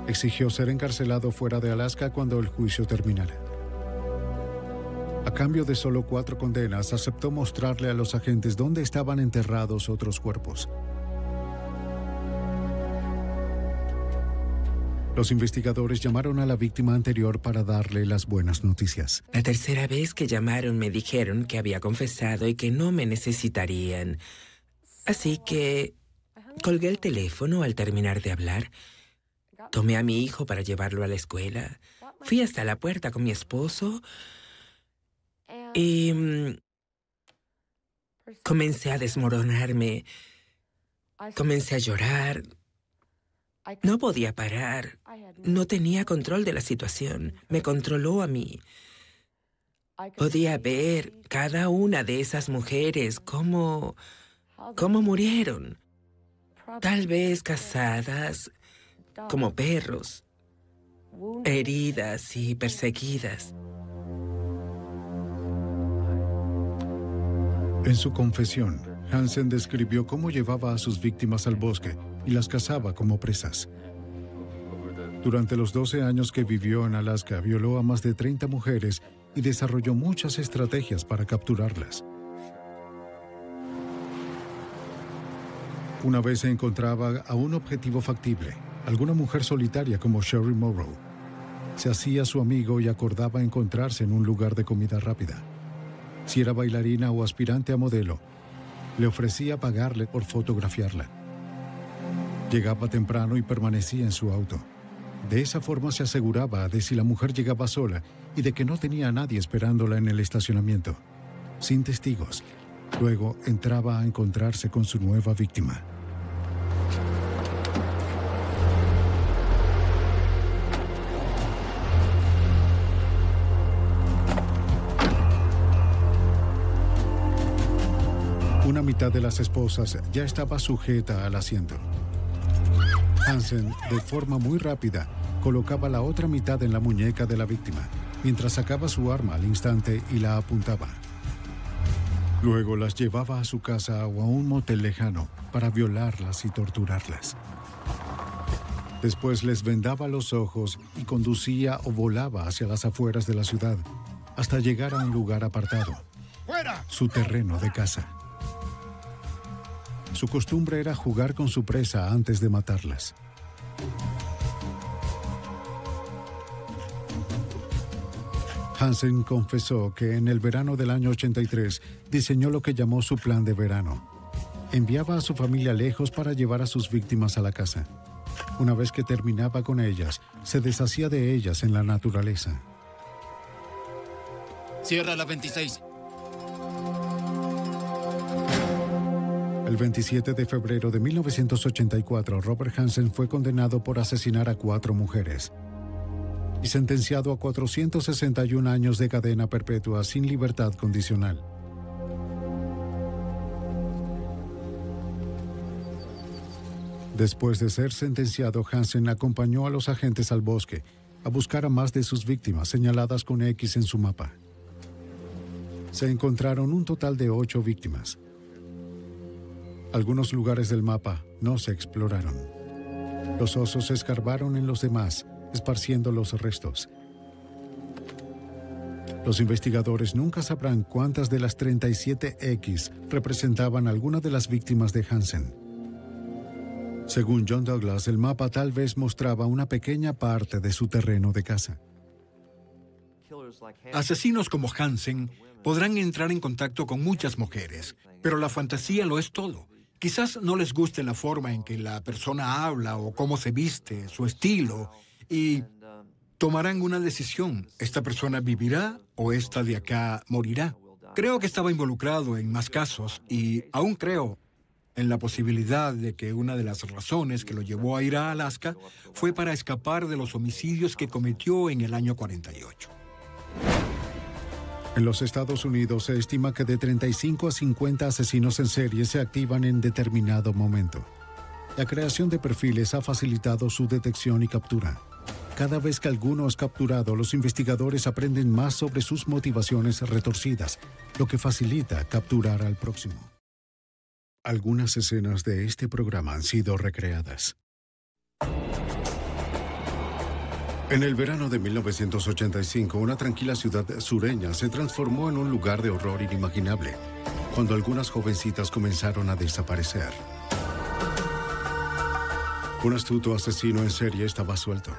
Exigió ser encarcelado fuera de Alaska cuando el juicio terminara. A cambio de solo 4 condenas, aceptó mostrarle a los agentes dónde estaban enterrados otros cuerpos. Los investigadores llamaron a la víctima anterior para darle las buenas noticias. La tercera vez que llamaron me dijeron que había confesado y que no me necesitarían. Así que colgué el teléfono al terminar de hablar. Tomé a mi hijo para llevarlo a la escuela. Fui hasta la puerta con mi esposo y comencé a desmoronarme. Comencé a llorar. No podía parar. No tenía control de la situación. Me controló a mí. Podía ver cada una de esas mujeres cómo murieron. Tal vez cazadas como perros, heridas y perseguidas. En su confesión, Hansen describió cómo llevaba a sus víctimas al bosque y las cazaba como presas. Durante los 12 años que vivió en Alaska, violó a más de 30 mujeres y desarrolló muchas estrategias para capturarlas. Una vez se encontraba a un objetivo factible, alguna mujer solitaria como Sherry Morrow. Se hacía su amigo y acordaba encontrarse en un lugar de comida rápida. Si era bailarina o aspirante a modelo, le ofrecía pagarle por fotografiarla. Llegaba temprano y permanecía en su auto. De esa forma se aseguraba de si la mujer llegaba sola y de que no tenía a nadie esperándola en el estacionamiento, sin testigos. Luego entraba a encontrarse con su nueva víctima. Una mitad de las esposas ya estaba sujeta al asiento. Hansen, de forma muy rápida, colocaba la otra mitad en la muñeca de la víctima, mientras sacaba su arma al instante y la apuntaba. Luego las llevaba a su casa o a un motel lejano para violarlas y torturarlas. Después les vendaba los ojos y conducía o volaba hacia las afueras de la ciudad, hasta llegar a un lugar apartado, su terreno de caza. Su costumbre era jugar con su presa antes de matarlas. Hansen confesó que en el verano del año 83 diseñó lo que llamó su plan de verano. Enviaba a su familia lejos para llevar a sus víctimas a la casa. Una vez que terminaba con ellas, se deshacía de ellas en la naturaleza. Cierra la 26. El 27 de febrero de 1984, Robert Hansen fue condenado por asesinar a 4 mujeres y sentenciado a 461 años de cadena perpetua sin libertad condicional. Después de ser sentenciado, Hansen acompañó a los agentes al bosque a buscar a más de sus víctimas señaladas con X en su mapa. Se encontraron un total de 8 víctimas. Algunos lugares del mapa no se exploraron. Los osos escarbaron en los demás, esparciendo los restos. Los investigadores nunca sabrán cuántas de las 37X representaban alguna de las víctimas de Hansen. Según John Douglas, el mapa tal vez mostraba una pequeña parte de su terreno de caza. Asesinos como Hansen podrán entrar en contacto con muchas mujeres, pero la fantasía lo es todo. Quizás no les guste la forma en que la persona habla o cómo se viste, su estilo, y tomarán una decisión. ¿Esta persona vivirá o esta de acá morirá? Creo que estaba involucrado en más casos y aún creo en la posibilidad de que una de las razones que lo llevó a ir a Alaska fue para escapar de los homicidios que cometió en el año 48. En los Estados Unidos se estima que de 35 a 50 asesinos en serie se activan en determinado momento. La creación de perfiles ha facilitado su detección y captura. Cada vez que alguno es capturado, los investigadores aprenden más sobre sus motivaciones retorcidas, lo que facilita capturar al próximo. Algunas escenas de este programa han sido recreadas. En el verano de 1985, una tranquila ciudad sureña se transformó en un lugar de horror inimaginable, cuando algunas jovencitas comenzaron a desaparecer. Un astuto asesino en serie estaba suelto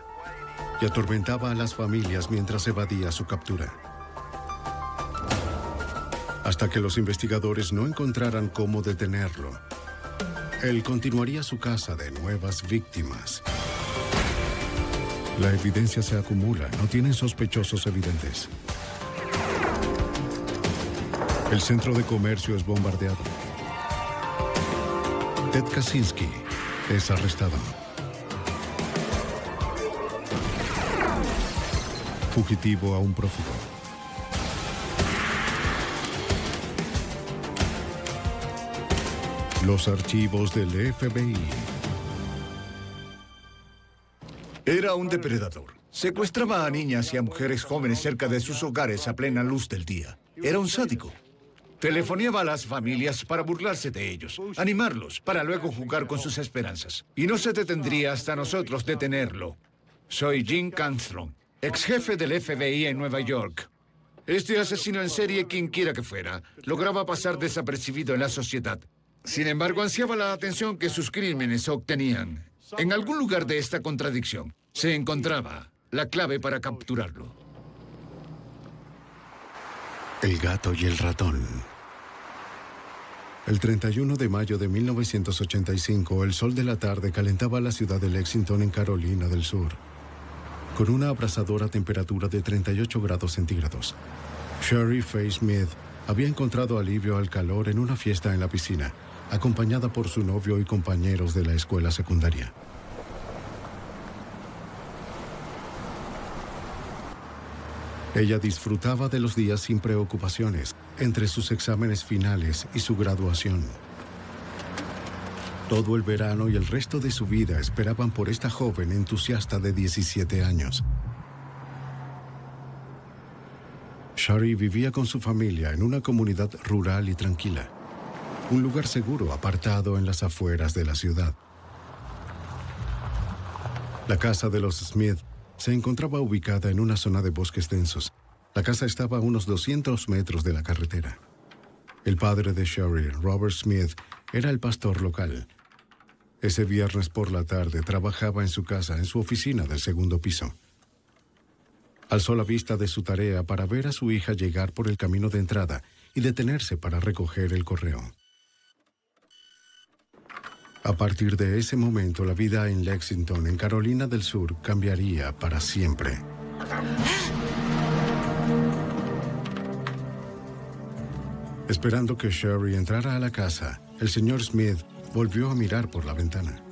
y atormentaba a las familias mientras evadía su captura. Hasta que los investigadores no encontraran cómo detenerlo, él continuaría su caza de nuevas víctimas. La evidencia se acumula, no tienen sospechosos evidentes. El centro de comercio es bombardeado. Ted Kaczynski es arrestado. Fugitivo a un prófugo. Los archivos del FBI. Era un depredador. Secuestraba a niñas y a mujeres jóvenes cerca de sus hogares a plena luz del día. Era un sádico. Telefoneaba a las familias para burlarse de ellos, animarlos, para luego jugar con sus esperanzas. Y no se detendría hasta nosotros detenerlo. Soy Jim Armstrong, ex jefe del FBI en Nueva York. Este asesino en serie, quien quiera que fuera, lograba pasar desapercibido en la sociedad. Sin embargo, ansiaba la atención que sus crímenes obtenían. En algún lugar de esta contradicción se encontraba la clave para capturarlo. El gato y el ratón. El 31 de mayo de 1985, el sol de la tarde calentaba la ciudad de Lexington en Carolina del Sur, con una abrasadora temperatura de 38 grados centígrados. Sherry Faye Smith había encontrado alivio al calor en una fiesta en la piscina, acompañada por su novio y compañeros de la escuela secundaria. Ella disfrutaba de los días sin preocupaciones, entre sus exámenes finales y su graduación. Todo el verano y el resto de su vida esperaban por esta joven entusiasta de 17 años. Shari vivía con su familia en una comunidad rural y tranquila, un lugar seguro apartado en las afueras de la ciudad. La casa de los Smith se encontraba ubicada en una zona de bosques densos. La casa estaba a unos 200 metros de la carretera. El padre de Sherry, Robert Smith, era el pastor local. Ese viernes por la tarde trabajaba en su casa, en su oficina del segundo piso. Alzó la vista de su tarea para ver a su hija llegar por el camino de entrada y detenerse para recoger el correo. A partir de ese momento, la vida en Lexington, en Carolina del Sur, cambiaría para siempre. Esperando que Sherry entrara a la casa, el señor Smith volvió a mirar por la ventana.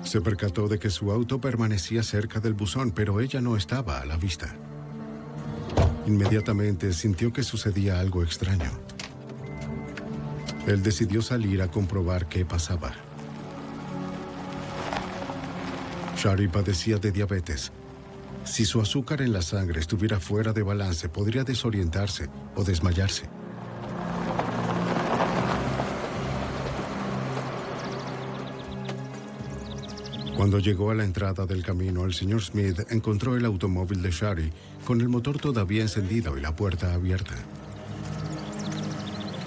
Se percató de que su auto permanecía cerca del buzón, pero ella no estaba a la vista. Inmediatamente sintió que sucedía algo extraño. Él decidió salir a comprobar qué pasaba. Shari padecía de diabetes. Si su azúcar en la sangre estuviera fuera de balance, podría desorientarse o desmayarse. Cuando llegó a la entrada del camino, el señor Smith encontró el automóvil de Shari con el motor todavía encendido y la puerta abierta.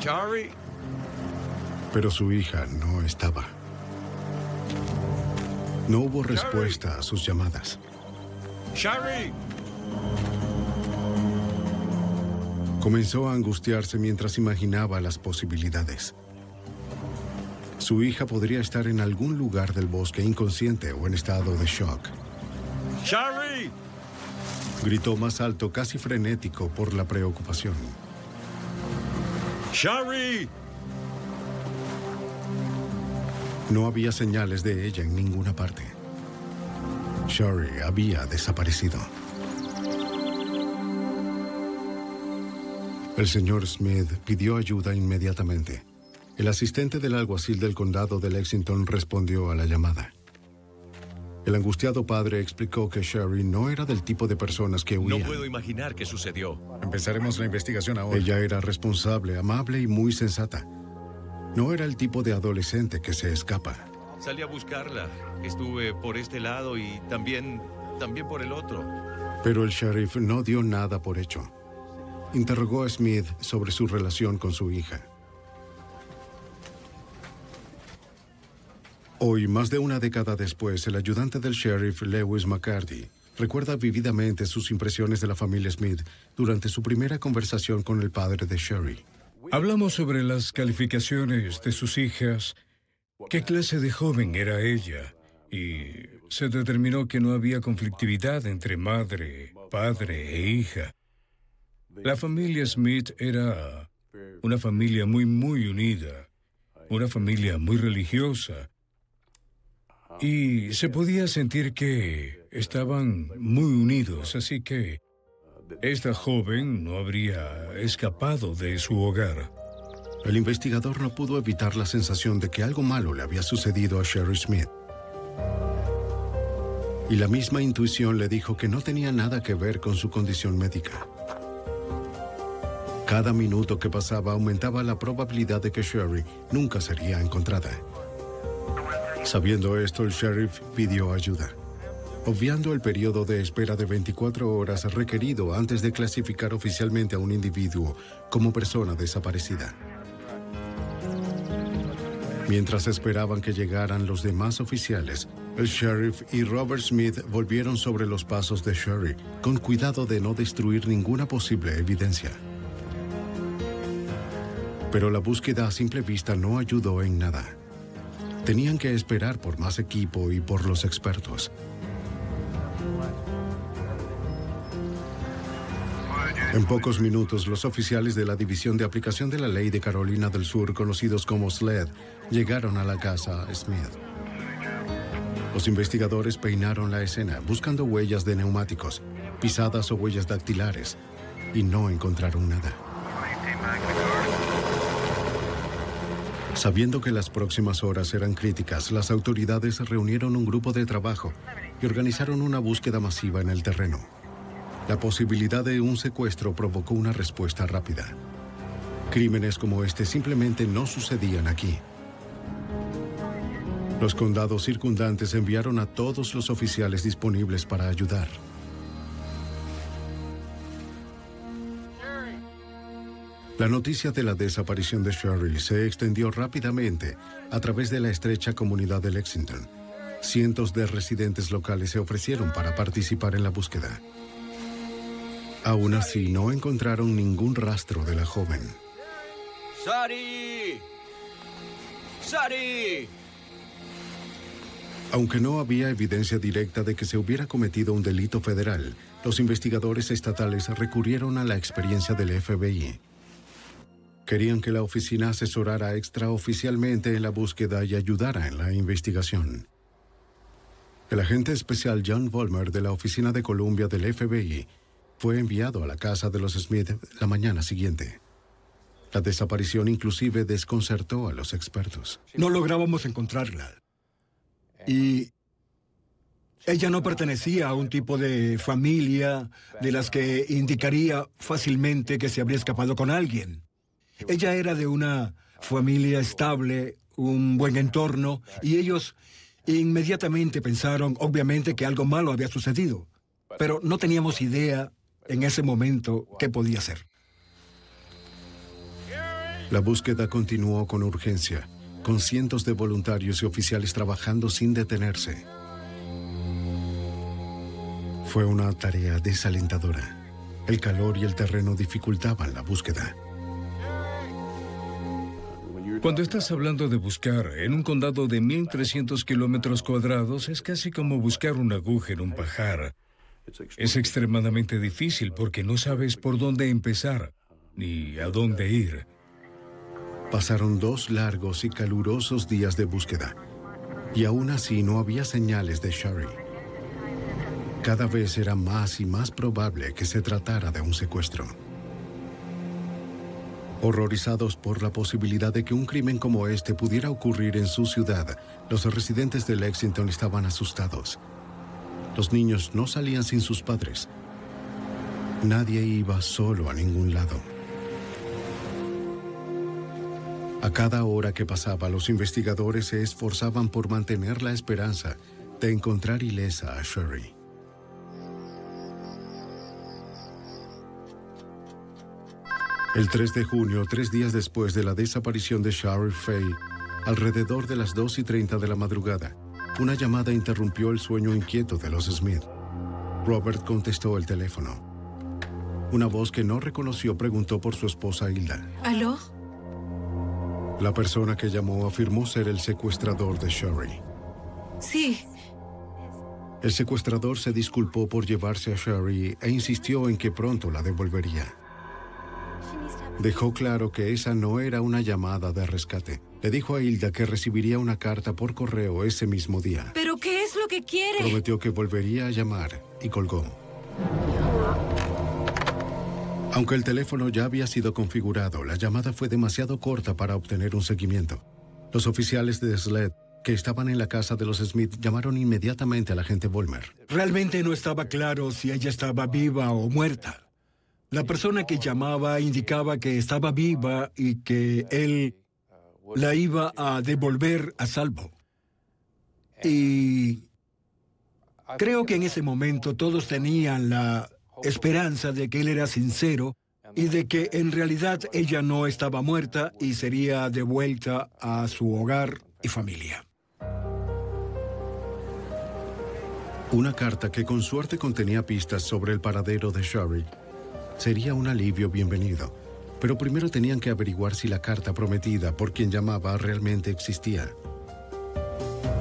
Shari. Pero su hija no estaba. No hubo respuesta a sus llamadas. ¡Shari! Comenzó a angustiarse mientras imaginaba las posibilidades. Su hija podría estar en algún lugar del bosque inconsciente o en estado de shock. ¡Shari! Gritó más alto, casi frenético por la preocupación. ¡Shari! No había señales de ella en ninguna parte. Shari había desaparecido. El señor Smith pidió ayuda inmediatamente. El asistente del alguacil del condado de Lexington respondió a la llamada. El angustiado padre explicó que Sherry no era del tipo de personas que huían. No puedo imaginar qué sucedió. Empezaremos la investigación ahora. Ella era responsable, amable y muy sensata. No era el tipo de adolescente que se escapa. Salí a buscarla. Estuve por este lado y también por el otro. Pero el sheriff no dio nada por hecho. Interrogó a Smith sobre su relación con su hija. Hoy, más de una década después, el ayudante del sheriff, Lewis McCarty, recuerda vividamente sus impresiones de la familia Smith durante su primera conversación con el padre de Sherry. Hablamos sobre las calificaciones de sus hijas, qué clase de joven era ella, y se determinó que no había conflictividad entre madre, padre e hija. La familia Smith era una familia muy unida, una familia muy religiosa, y se podía sentir que estaban muy unidos, así que esta joven no habría escapado de su hogar. El investigador no pudo evitar la sensación de que algo malo le había sucedido a Sherry Smith. Y la misma intuición le dijo que no tenía nada que ver con su condición médica. Cada minuto que pasaba aumentaba la probabilidad de que Sherry nunca sería encontrada. Sabiendo esto, el sheriff pidió ayuda, obviando el periodo de espera de 24 horas requerido antes de clasificar oficialmente a un individuo como persona desaparecida. Mientras esperaban que llegaran los demás oficiales, el sheriff y Robert Smith volvieron sobre los pasos de Sherry, con cuidado de no destruir ninguna posible evidencia. Pero la búsqueda a simple vista no ayudó en nada. Tenían que esperar por más equipo y por los expertos. En pocos minutos, los oficiales de la División de Aplicación de la Ley de Carolina del Sur, conocidos como SLED, llegaron a la casa Smith. Los investigadores peinaron la escena, buscando huellas de neumáticos, pisadas o huellas dactilares, y no encontraron nada. Sabiendo que las próximas horas eran críticas, las autoridades reunieron un grupo de trabajo y organizaron una búsqueda masiva en el terreno. La posibilidad de un secuestro provocó una respuesta rápida. Crímenes como este simplemente no sucedían aquí. Los condados circundantes enviaron a todos los oficiales disponibles para ayudar. La noticia de la desaparición de Sherry se extendió rápidamente a través de la estrecha comunidad de Lexington. Cientos de residentes locales se ofrecieron para participar en la búsqueda. Aún así, no encontraron ningún rastro de la joven. ¡Sari! ¡Sari! Aunque no había evidencia directa de que se hubiera cometido un delito federal, los investigadores estatales recurrieron a la experiencia del FBI. Querían que la oficina asesorara extraoficialmente en la búsqueda y ayudara en la investigación. El agente especial John Vollmer de la Oficina de Columbia del FBI fue enviado a la casa de los Smith la mañana siguiente. La desaparición inclusive desconcertó a los expertos. No lográbamos encontrarla. Y ella no pertenecía a un tipo de familia de las que indicaría fácilmente que se habría escapado con alguien. Ella era de una familia estable, un buen entorno, y ellos inmediatamente pensaron, obviamente, que algo malo había sucedido. Pero no teníamos idea en ese momento qué podía ser. La búsqueda continuó con urgencia, con cientos de voluntarios y oficiales trabajando sin detenerse. Fue una tarea desalentadora. El calor y el terreno dificultaban la búsqueda. Cuando estás hablando de buscar en un condado de 1.300 kilómetros cuadrados, es casi como buscar una aguja en un pajar. Es extremadamente difícil porque no sabes por dónde empezar ni a dónde ir. Pasaron 2 largos y calurosos días de búsqueda, y aún así no había señales de Sherry. Cada vez era más y más probable que se tratara de un secuestro. Horrorizados por la posibilidad de que un crimen como este pudiera ocurrir en su ciudad, los residentes de Lexington estaban asustados. Los niños no salían sin sus padres. Nadie iba solo a ningún lado. A cada hora que pasaba, los investigadores se esforzaban por mantener la esperanza de encontrar ilesa a Sherry. El 3 de junio, 3 días después de la desaparición de Sherry Fay, alrededor de las 2:30 de la madrugada, una llamada interrumpió el sueño inquieto de los Smith. Robert contestó el teléfono. Una voz que no reconoció preguntó por su esposa Hilda. ¿Aló? La persona que llamó afirmó ser el secuestrador de Sherry. Sí. El secuestrador se disculpó por llevarse a Sherry e insistió en que pronto la devolvería. Dejó claro que esa no era una llamada de rescate. Le dijo a Hilda que recibiría una carta por correo ese mismo día. ¿Pero qué es lo que quiere? Prometió que volvería a llamar y colgó. Aunque el teléfono ya había sido configurado, la llamada fue demasiado corta para obtener un seguimiento. Los oficiales de SLED que estaban en la casa de los Smith llamaron inmediatamente al agente Vollmer. Realmente no estaba claro si ella estaba viva o muerta. La persona que llamaba indicaba que estaba viva y que él la iba a devolver a salvo. Y creo que en ese momento todos tenían la esperanza de que él era sincero y de que en realidad ella no estaba muerta y sería devuelta a su hogar y familia. Una carta que con suerte contenía pistas sobre el paradero de Sherry sería un alivio bienvenido, pero primero tenían que averiguar si la carta prometida por quien llamaba realmente existía.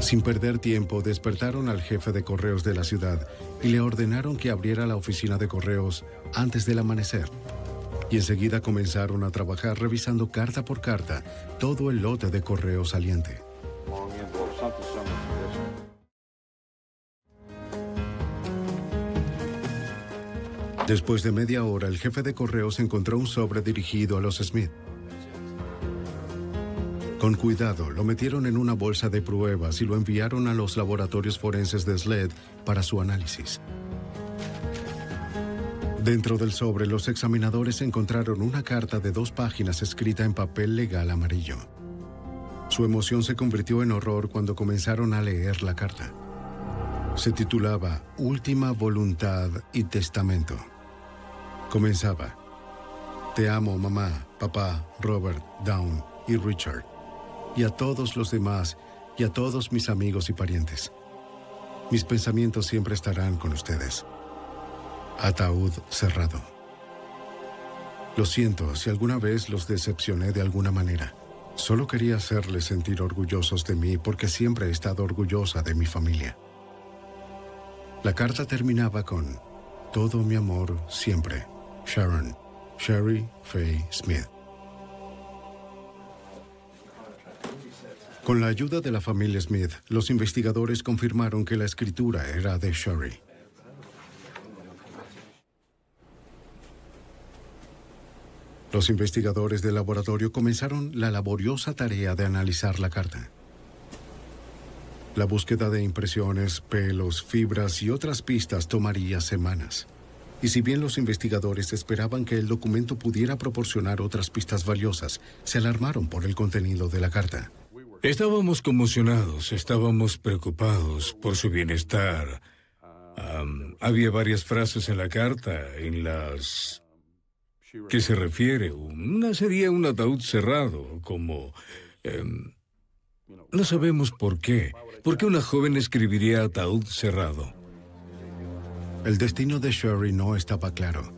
Sin perder tiempo, despertaron al jefe de correos de la ciudad y le ordenaron que abriera la oficina de correos antes del amanecer. Y enseguida comenzaron a trabajar revisando carta por carta todo el lote de correo saliente. Después de media hora, el jefe de correos encontró un sobre dirigido a los Smith. Con cuidado, lo metieron en una bolsa de pruebas y lo enviaron a los laboratorios forenses de SLED para su análisis. Dentro del sobre, los examinadores encontraron una carta de 2 páginas escrita en papel legal amarillo. Su emoción se convirtió en horror cuando comenzaron a leer la carta. Se titulaba Última Voluntad y Testamento. Comenzaba: Te amo, mamá, papá, Robert, Dawn y Richard, y a todos los demás, y a todos mis amigos y parientes. Mis pensamientos siempre estarán con ustedes. Ataúd cerrado. Lo siento si alguna vez los decepcioné de alguna manera. Solo quería hacerles sentir orgullosos de mí porque siempre he estado orgullosa de mi familia. La carta terminaba con: Todo mi amor siempre. Sharon, Sherry Fay Smith. Con la ayuda de la familia Smith, los investigadores confirmaron que la escritura era de Sherry. Los investigadores del laboratorio comenzaron la laboriosa tarea de analizar la carta. La búsqueda de impresiones, pelos, fibras y otras pistas tomaría semanas. Y si bien los investigadores esperaban que el documento pudiera proporcionar otras pistas valiosas, se alarmaron por el contenido de la carta. Estábamos conmocionados, estábamos preocupados por su bienestar. Había varias frases en la carta en las que se refiere. Una sería un ataúd cerrado, como... no sabemos por qué. ¿Por qué una joven escribiría ataúd cerrado? El destino de Sherry no estaba claro.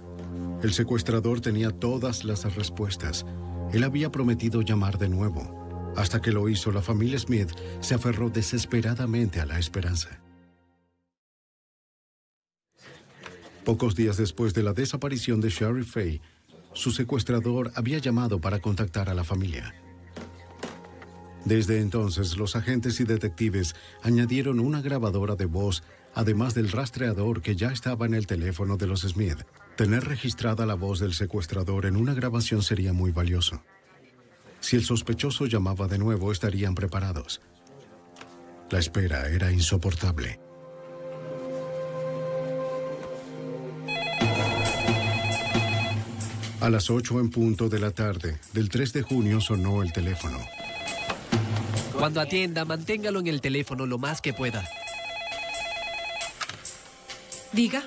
El secuestrador tenía todas las respuestas. Él había prometido llamar de nuevo. Hasta que lo hizo, la familia Smith se aferró desesperadamente a la esperanza. Pocos días después de la desaparición de Sherry Fay, su secuestrador había llamado para contactar a la familia. Desde entonces, los agentes y detectives añadieron una grabadora de voz, además del rastreador que ya estaba en el teléfono de los Smith. Tener registrada la voz del secuestrador en una grabación sería muy valioso. Si el sospechoso llamaba de nuevo, estarían preparados. La espera era insoportable. A las 8 en punto de la tarde del 3 de junio sonó el teléfono. Cuando atienda, manténgalo en el teléfono lo más que pueda. Diga.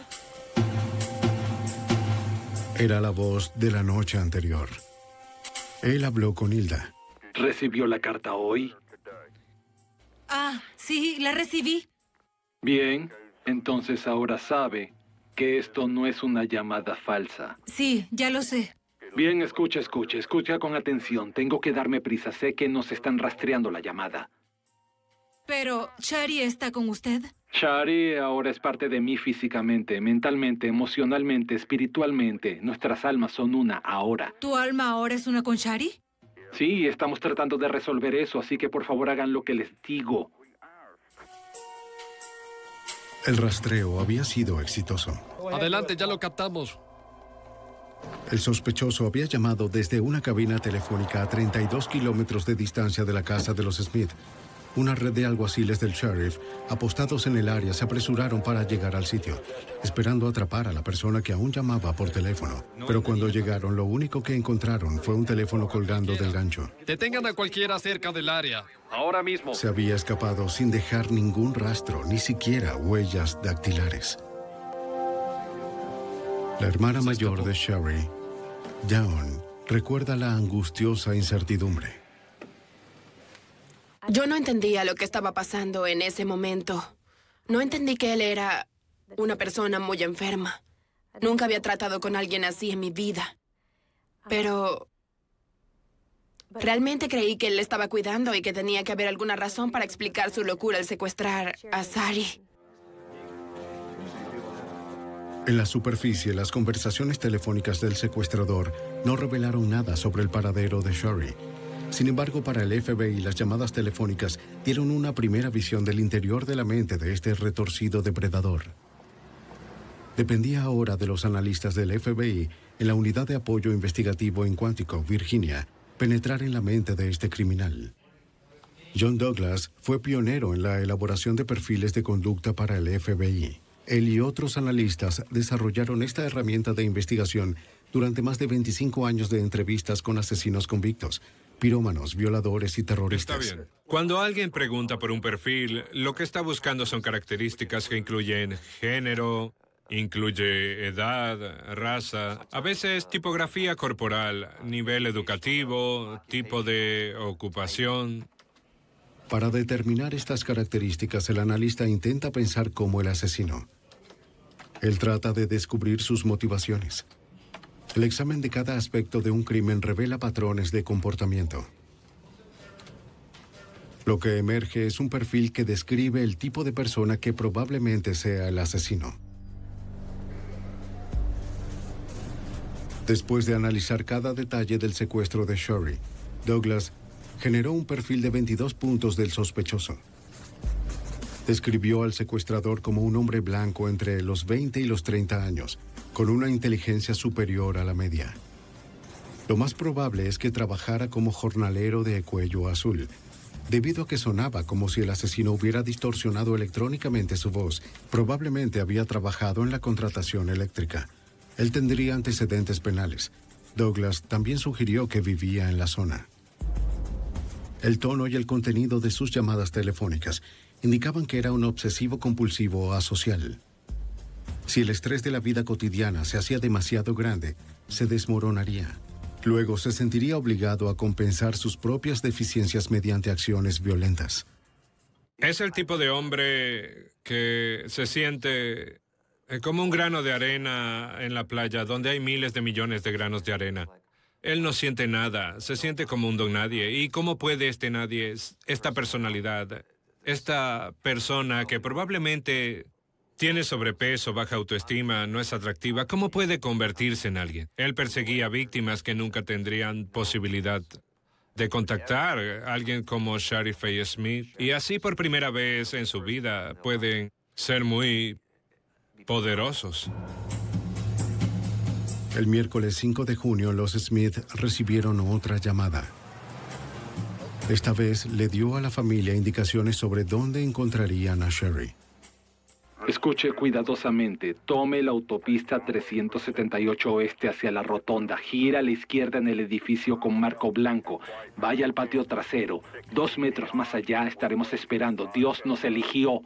Era la voz de la noche anterior. Él habló con Hilda. ¿Recibió la carta hoy? Ah, sí, la recibí. Bien, entonces ahora sabe que esto no es una llamada falsa. Sí, ya lo sé. Bien, escucha con atención. Tengo que darme prisa. Sé que nos están rastreando la llamada. Pero, ¿Shari está con usted? Shari ahora es parte de mí físicamente, mentalmente, emocionalmente, espiritualmente. Nuestras almas son una ahora. ¿Tu alma ahora es una con Shari? Sí, estamos tratando de resolver eso, así que por favor hagan lo que les digo. El rastreo había sido exitoso. Adelante, ya lo captamos. El sospechoso había llamado desde una cabina telefónica a 32 kilómetros de distancia de la casa de los Smith. Una red de alguaciles del sheriff, apostados en el área, se apresuraron para llegar al sitio, esperando atrapar a la persona que aún llamaba por teléfono. Pero cuando llegaron, lo único que encontraron fue un teléfono colgando del gancho. Detengan a cualquiera cerca del área. Ahora mismo. Se había escapado sin dejar ningún rastro, ni siquiera huellas dactilares. La hermana mayor de Shari, Dawn, recuerda la angustiosa incertidumbre. Yo no entendía lo que estaba pasando en ese momento. No entendí que él era una persona muy enferma. Nunca había tratado con alguien así en mi vida. Pero realmente creí que él le estaba cuidando y que tenía que haber alguna razón para explicar su locura al secuestrar a Sari. En la superficie, las conversaciones telefónicas del secuestrador no revelaron nada sobre el paradero de Shari. Sin embargo, para el FBI, las llamadas telefónicas dieron una primera visión del interior de la mente de este retorcido depredador. Dependía ahora de los analistas del FBI en la Unidad de Apoyo Investigativo en Quantico, Virginia, penetrar en la mente de este criminal. John Douglas fue pionero en la elaboración de perfiles de conducta para el FBI. Él y otros analistas desarrollaron esta herramienta de investigación durante más de 25 años de entrevistas con asesinos convictos, pirómanos, violadores y terroristas. Está bien. Cuando alguien pregunta por un perfil, lo que está buscando son características que incluyen género, incluye edad, raza, a veces tipografía corporal, nivel educativo, tipo de ocupación. Para determinar estas características, el analista intenta pensar como el asesino. Él trata de descubrir sus motivaciones. El examen de cada aspecto de un crimen revela patrones de comportamiento. Lo que emerge es un perfil que describe el tipo de persona que probablemente sea el asesino. Después de analizar cada detalle del secuestro de Shari, Douglas generó un perfil de 22 puntos del sospechoso. Describió al secuestrador como un hombre blanco entre los 20 y los 30 años, con una inteligencia superior a la media. Lo más probable es que trabajara como jornalero de cuello azul, debido a que sonaba como si el asesino hubiera distorsionado electrónicamente su voz. Probablemente había trabajado en la contratación eléctrica. Él tendría antecedentes penales. Douglas también sugirió que vivía en la zona. El tono y el contenido de sus llamadas telefónicas indicaban que era un obsesivo compulsivo asocial. Si el estrés de la vida cotidiana se hacía demasiado grande, se desmoronaría. Luego se sentiría obligado a compensar sus propias deficiencias mediante acciones violentas. Es el tipo de hombre que se siente como un grano de arena en la playa, donde hay miles de millones de granos de arena. Él no siente nada, se siente como un don nadie. ¿Y cómo puede este nadie, esta personalidad, esta persona que probablemente tiene sobrepeso, baja autoestima, no es atractiva, cómo puede convertirse en alguien? Él perseguía víctimas que nunca tendrían posibilidad de contactar a alguien como Shari Faye Smith. Y así por primera vez en su vida pueden ser muy poderosos. El miércoles 5 de junio, los Smith recibieron otra llamada. Esta vez le dio a la familia indicaciones sobre dónde encontrarían a Shari. Escuche cuidadosamente. Tome la autopista 378 oeste hacia la rotonda. Gira a la izquierda en el edificio con marco blanco. Vaya al patio trasero. 2 metros más allá estaremos esperando. Dios nos eligió.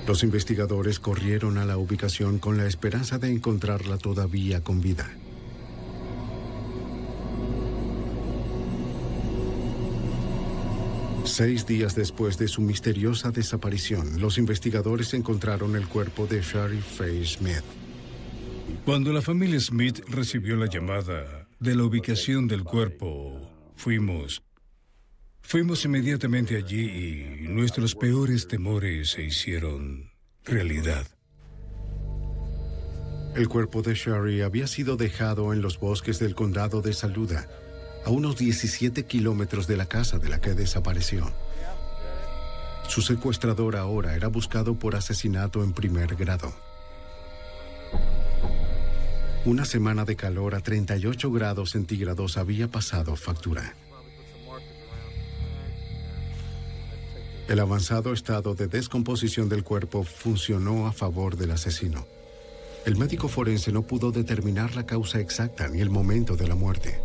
Los investigadores corrieron a la ubicación con la esperanza de encontrarla todavía con vida. Seis días después de su misteriosa desaparición, los investigadores encontraron el cuerpo de Shari Faye Smith. Cuando la familia Smith recibió la llamada de la ubicación del cuerpo, fuimos inmediatamente allí y nuestros peores temores se hicieron realidad. El cuerpo de Shari había sido dejado en los bosques del condado de Saluda, a unos 17 kilómetros de la casa de la que desapareció. Su secuestrador ahora era buscado por asesinato en primer grado. Una semana de calor a 38 grados centígrados había pasado factura. El avanzado estado de descomposición del cuerpo funcionó a favor del asesino. El médico forense no pudo determinar la causa exacta ni el momento de la muerte.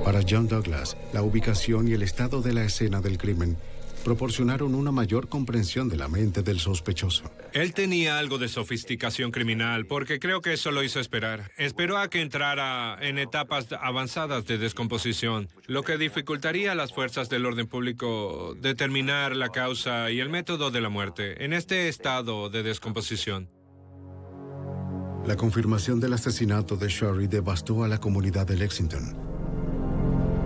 Para John Douglas, la ubicación y el estado de la escena del crimen proporcionaron una mayor comprensión de la mente del sospechoso. Él tenía algo de sofisticación criminal, porque creo que eso lo hizo esperar. Esperó a que entrara en etapas avanzadas de descomposición, lo que dificultaría a las fuerzas del orden público determinar la causa y el método de la muerte en este estado de descomposición. La confirmación del asesinato de Shari devastó a la comunidad de Lexington.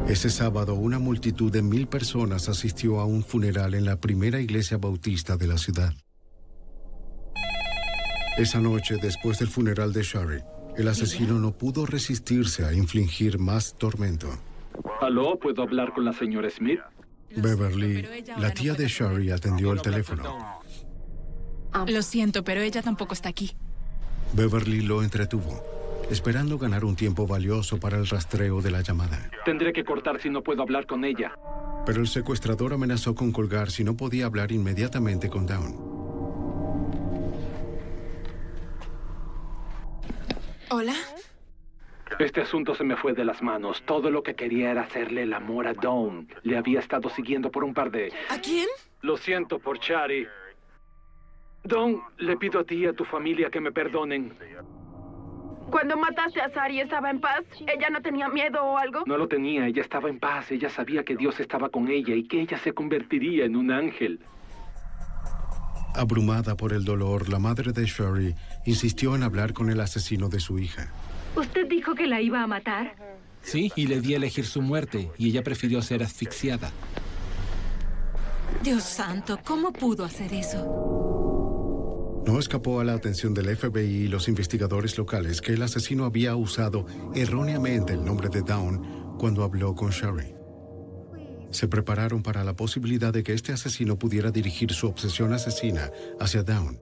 Ese sábado, una multitud de 1,000 personas asistió a un funeral en la primera iglesia bautista de la ciudad. Esa noche, después del funeral de Shari, el asesino no pudo resistirse a infligir más tormento. ¿Aló? ¿Puedo hablar con la señora Smith? Beverly, la tía de Shari, atendió el teléfono. Lo siento, pero ella tampoco está aquí. Beverly lo entretuvo, esperando ganar un tiempo valioso para el rastreo de la llamada. Tendré que cortar si no puedo hablar con ella. Pero el secuestrador amenazó con colgar si no podía hablar inmediatamente con Dawn. ¿Hola? Este asunto se me fue de las manos. Todo lo que quería era hacerle el amor a Dawn. Le había estado siguiendo por un par de... ¿A quién? Lo siento por Shari. Dawn, le pido a ti y a tu familia que me perdonen. Cuando mataste a Shari, ¿estaba en paz? ¿Ella no tenía miedo o algo? No lo tenía, ella estaba en paz. Ella sabía que Dios estaba con ella y que ella se convertiría en un ángel. Abrumada por el dolor, la madre de Shari insistió en hablar con el asesino de su hija. ¿Usted dijo que la iba a matar? Sí, y le di a elegir su muerte, y ella prefirió ser asfixiada. Dios santo, ¿cómo pudo hacer eso? No escapó a la atención del FBI y los investigadores locales que el asesino había usado erróneamente el nombre de Dawn cuando habló con Shari. Se prepararon para la posibilidad de que este asesino pudiera dirigir su obsesión asesina hacia Dawn.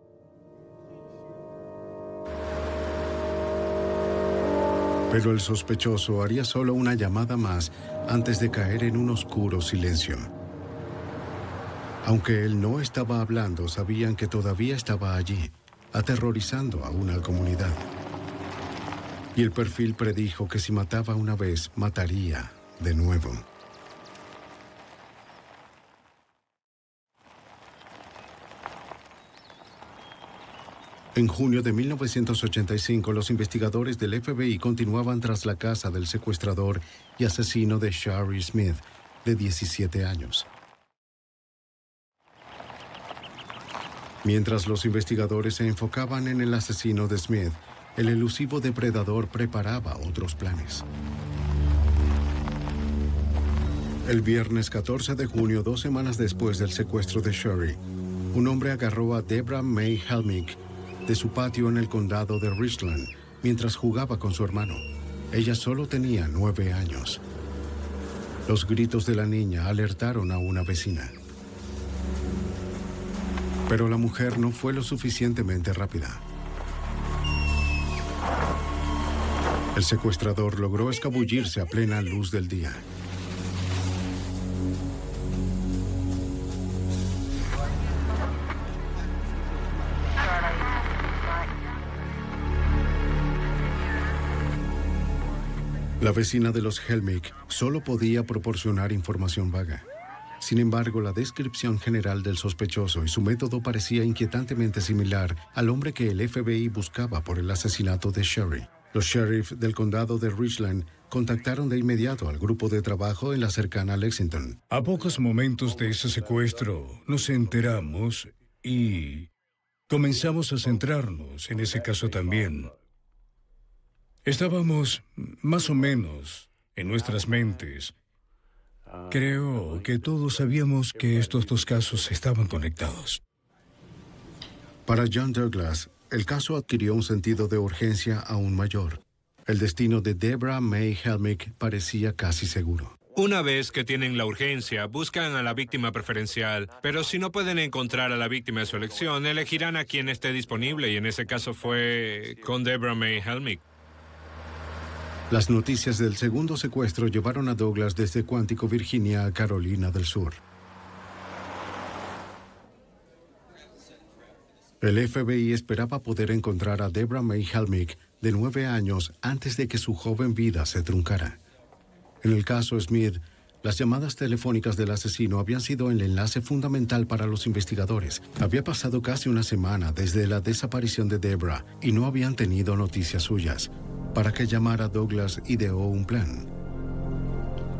Pero el sospechoso haría solo una llamada más antes de caer en un oscuro silencio. Aunque él no estaba hablando, sabían que todavía estaba allí, aterrorizando a una comunidad. Y el perfil predijo que si mataba una vez, mataría de nuevo. En junio de 1985, los investigadores del FBI continuaban tras la casa del secuestrador y asesino de Shari Smith, de 17 años. Mientras los investigadores se enfocaban en el asesino de Smith, el elusivo depredador preparaba otros planes. El viernes 14 de junio, 2 semanas después del secuestro de Shari, un hombre agarró a Deborah May Helmick de su patio en el condado de Richland mientras jugaba con su hermano. Ella solo tenía 9 años. Los gritos de la niña alertaron a una vecina. Pero la mujer no fue lo suficientemente rápida. El secuestrador logró escabullirse a plena luz del día. La vecina de los Helmick solo podía proporcionar información vaga. Sin embargo, la descripción general del sospechoso y su método parecía inquietantemente similar al hombre que el FBI buscaba por el asesinato de Sherry. Los sheriffs del condado de Richland contactaron de inmediato al grupo de trabajo en la cercana Lexington. A pocos momentos de ese secuestro nos enteramos y comenzamos a centrarnos en ese caso también. Estábamos más o menos en nuestras mentes. Creo que todos sabíamos que estos dos casos estaban conectados. Para John Douglas, el caso adquirió un sentido de urgencia aún mayor. El destino de Deborah May Helmick parecía casi seguro. Una vez que tienen la urgencia, buscan a la víctima preferencial, pero si no pueden encontrar a la víctima de su elección, elegirán a quien esté disponible, y en ese caso fue con Deborah May Helmick. Las noticias del segundo secuestro llevaron a Douglas desde Quantico, Virginia, a Carolina del Sur. El FBI esperaba poder encontrar a Deborah May Helmick, de 9 años, antes de que su joven vida se truncara. En el caso Smith, las llamadas telefónicas del asesino habían sido el enlace fundamental para los investigadores. Había pasado casi una semana desde la desaparición de Deborah y no habían tenido noticias suyas. Para que llamara, Douglas ideó un plan.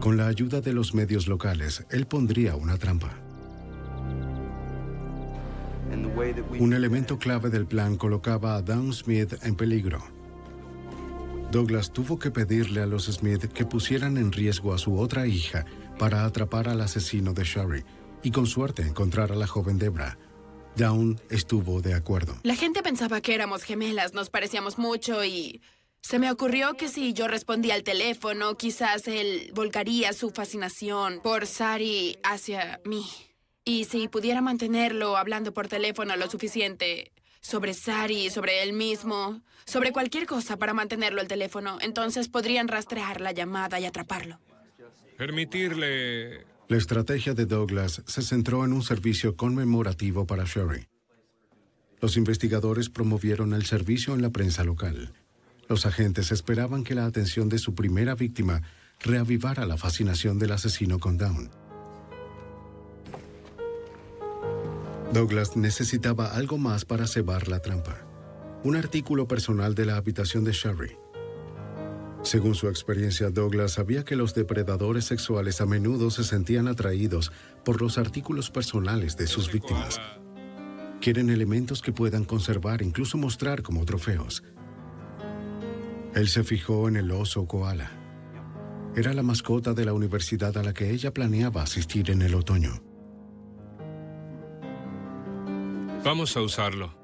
Con la ayuda de los medios locales, él pondría una trampa. Un elemento clave del plan colocaba a Dawn Smith en peligro. Douglas tuvo que pedirle a los Smith que pusieran en riesgo a su otra hija para atrapar al asesino de Sherry y con suerte encontrar a la joven Deborah. Dawn estuvo de acuerdo. La gente pensaba que éramos gemelas, nos parecíamos mucho y se me ocurrió que si yo respondía al teléfono, quizás él volcaría su fascinación por Sari hacia mí. Y si pudiera mantenerlo hablando por teléfono lo suficiente sobre Sari, sobre él mismo, sobre cualquier cosa para mantenerlo al teléfono, entonces podrían rastrear la llamada y atraparlo. Permitirle... La estrategia de Douglas se centró en un servicio conmemorativo para Sherry. Los investigadores promovieron el servicio en la prensa local. Los agentes esperaban que la atención de su primera víctima reavivara la fascinación del asesino con Dawn. Douglas necesitaba algo más para cebar la trampa. Un artículo personal de la habitación de Sherry. Según su experiencia, Douglas sabía que los depredadores sexuales a menudo se sentían atraídos por los artículos personales de sus víctimas. Quieren elementos que puedan conservar, incluso mostrar como trofeos. Él se fijó en el oso koala. Era la mascota de la universidad a la que ella planeaba asistir en el otoño. Vamos a usarlo.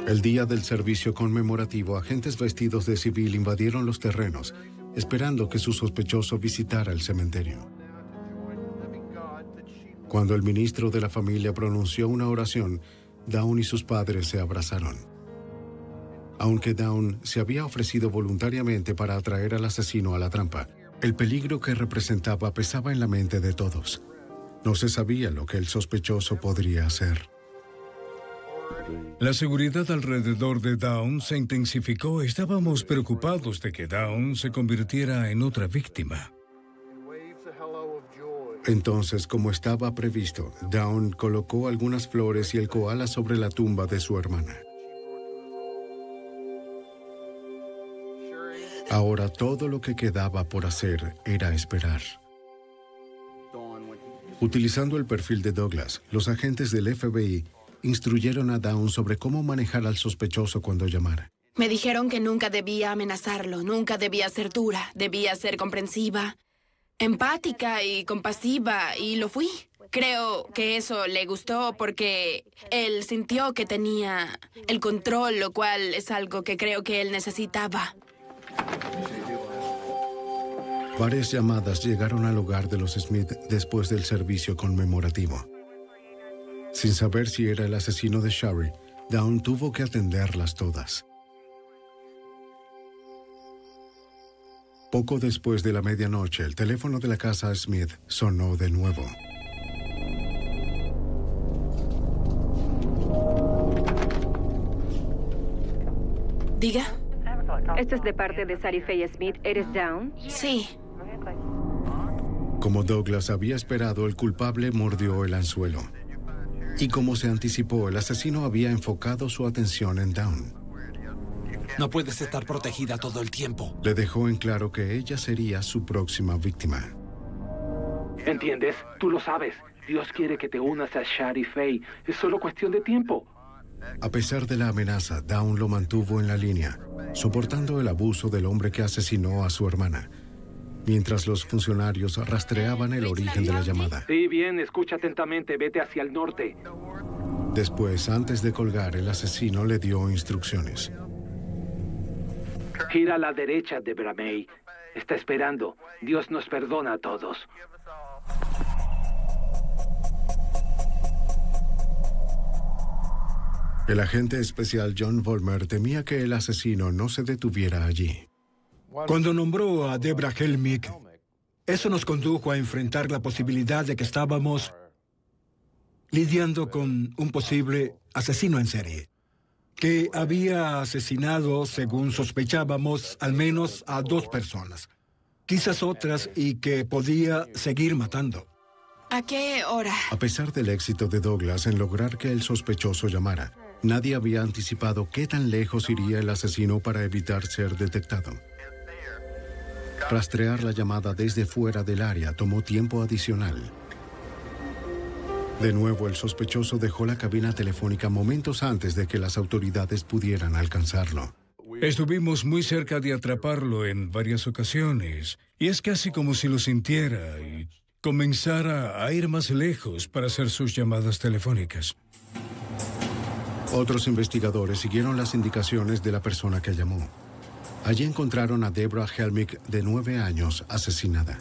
El día del servicio conmemorativo, agentes vestidos de civil invadieron los terrenos, esperando que su sospechoso visitara el cementerio. Cuando el ministro de la familia pronunció una oración, Dawn y sus padres se abrazaron. Aunque Dawn se había ofrecido voluntariamente para atraer al asesino a la trampa, el peligro que representaba pesaba en la mente de todos. No se sabía lo que el sospechoso podría hacer. La seguridad alrededor de Dawn se intensificó. Estábamos preocupados de que Dawn se convirtiera en otra víctima. Entonces, como estaba previsto, Dawn colocó algunas flores y el koala sobre la tumba de su hermana. Ahora todo lo que quedaba por hacer era esperar. Utilizando el perfil de Douglas, los agentes del FBI instruyeron a Dawn sobre cómo manejar al sospechoso cuando llamara. Me dijeron que nunca debía amenazarlo, nunca debía ser dura, debía ser comprensiva, empática y compasiva, y lo fui. Creo que eso le gustó porque él sintió que tenía el control, lo cual es algo que creo que él necesitaba. Varias llamadas llegaron al hogar de los Smith después del servicio conmemorativo. Sin saber si era el asesino de Sherry, Dawn tuvo que atenderlas todas. Poco después de la medianoche, el teléfono de la casa Smith sonó de nuevo. Diga. Esto es de parte de Sari Faye Smith. ¿Eres Down? Sí. Como Douglas había esperado, el culpable mordió el anzuelo. Y como se anticipó, el asesino había enfocado su atención en Dawn. No puedes estar protegida todo el tiempo. Le dejó en claro que ella sería su próxima víctima. ¿Entiendes? Tú lo sabes. Dios quiere que te unas a Shari Faye. Es solo cuestión de tiempo. A pesar de la amenaza, Dawn lo mantuvo en la línea, soportando el abuso del hombre que asesinó a su hermana, mientras los funcionarios rastreaban el origen de la llamada. Sí, bien, escucha atentamente. Vete hacia el norte. Después, antes de colgar, el asesino le dio instrucciones. Gira a la derecha, Debra May. Está esperando. Dios nos perdona a todos. El agente especial John Vollmer temía que el asesino no se detuviera allí. Cuando nombró a Debra Helmick, eso nos condujo a enfrentar la posibilidad de que estábamos lidiando con un posible asesino en serie, que había asesinado, según sospechábamos, al menos a 2 personas, quizás otras, y que podía seguir matando. ¿A qué hora? A pesar del éxito de Douglas en lograr que el sospechoso llamara, nadie había anticipado qué tan lejos iría el asesino para evitar ser detectado. Rastrear la llamada desde fuera del área tomó tiempo adicional. De nuevo, el sospechoso dejó la cabina telefónica momentos antes de que las autoridades pudieran alcanzarlo. Estuvimos muy cerca de atraparlo en varias ocasiones, y es casi como si lo sintiera y comenzara a ir más lejos para hacer sus llamadas telefónicas. Otros investigadores siguieron las indicaciones de la persona que llamó. Allí encontraron a Debra Helmick, de 9 años, asesinada.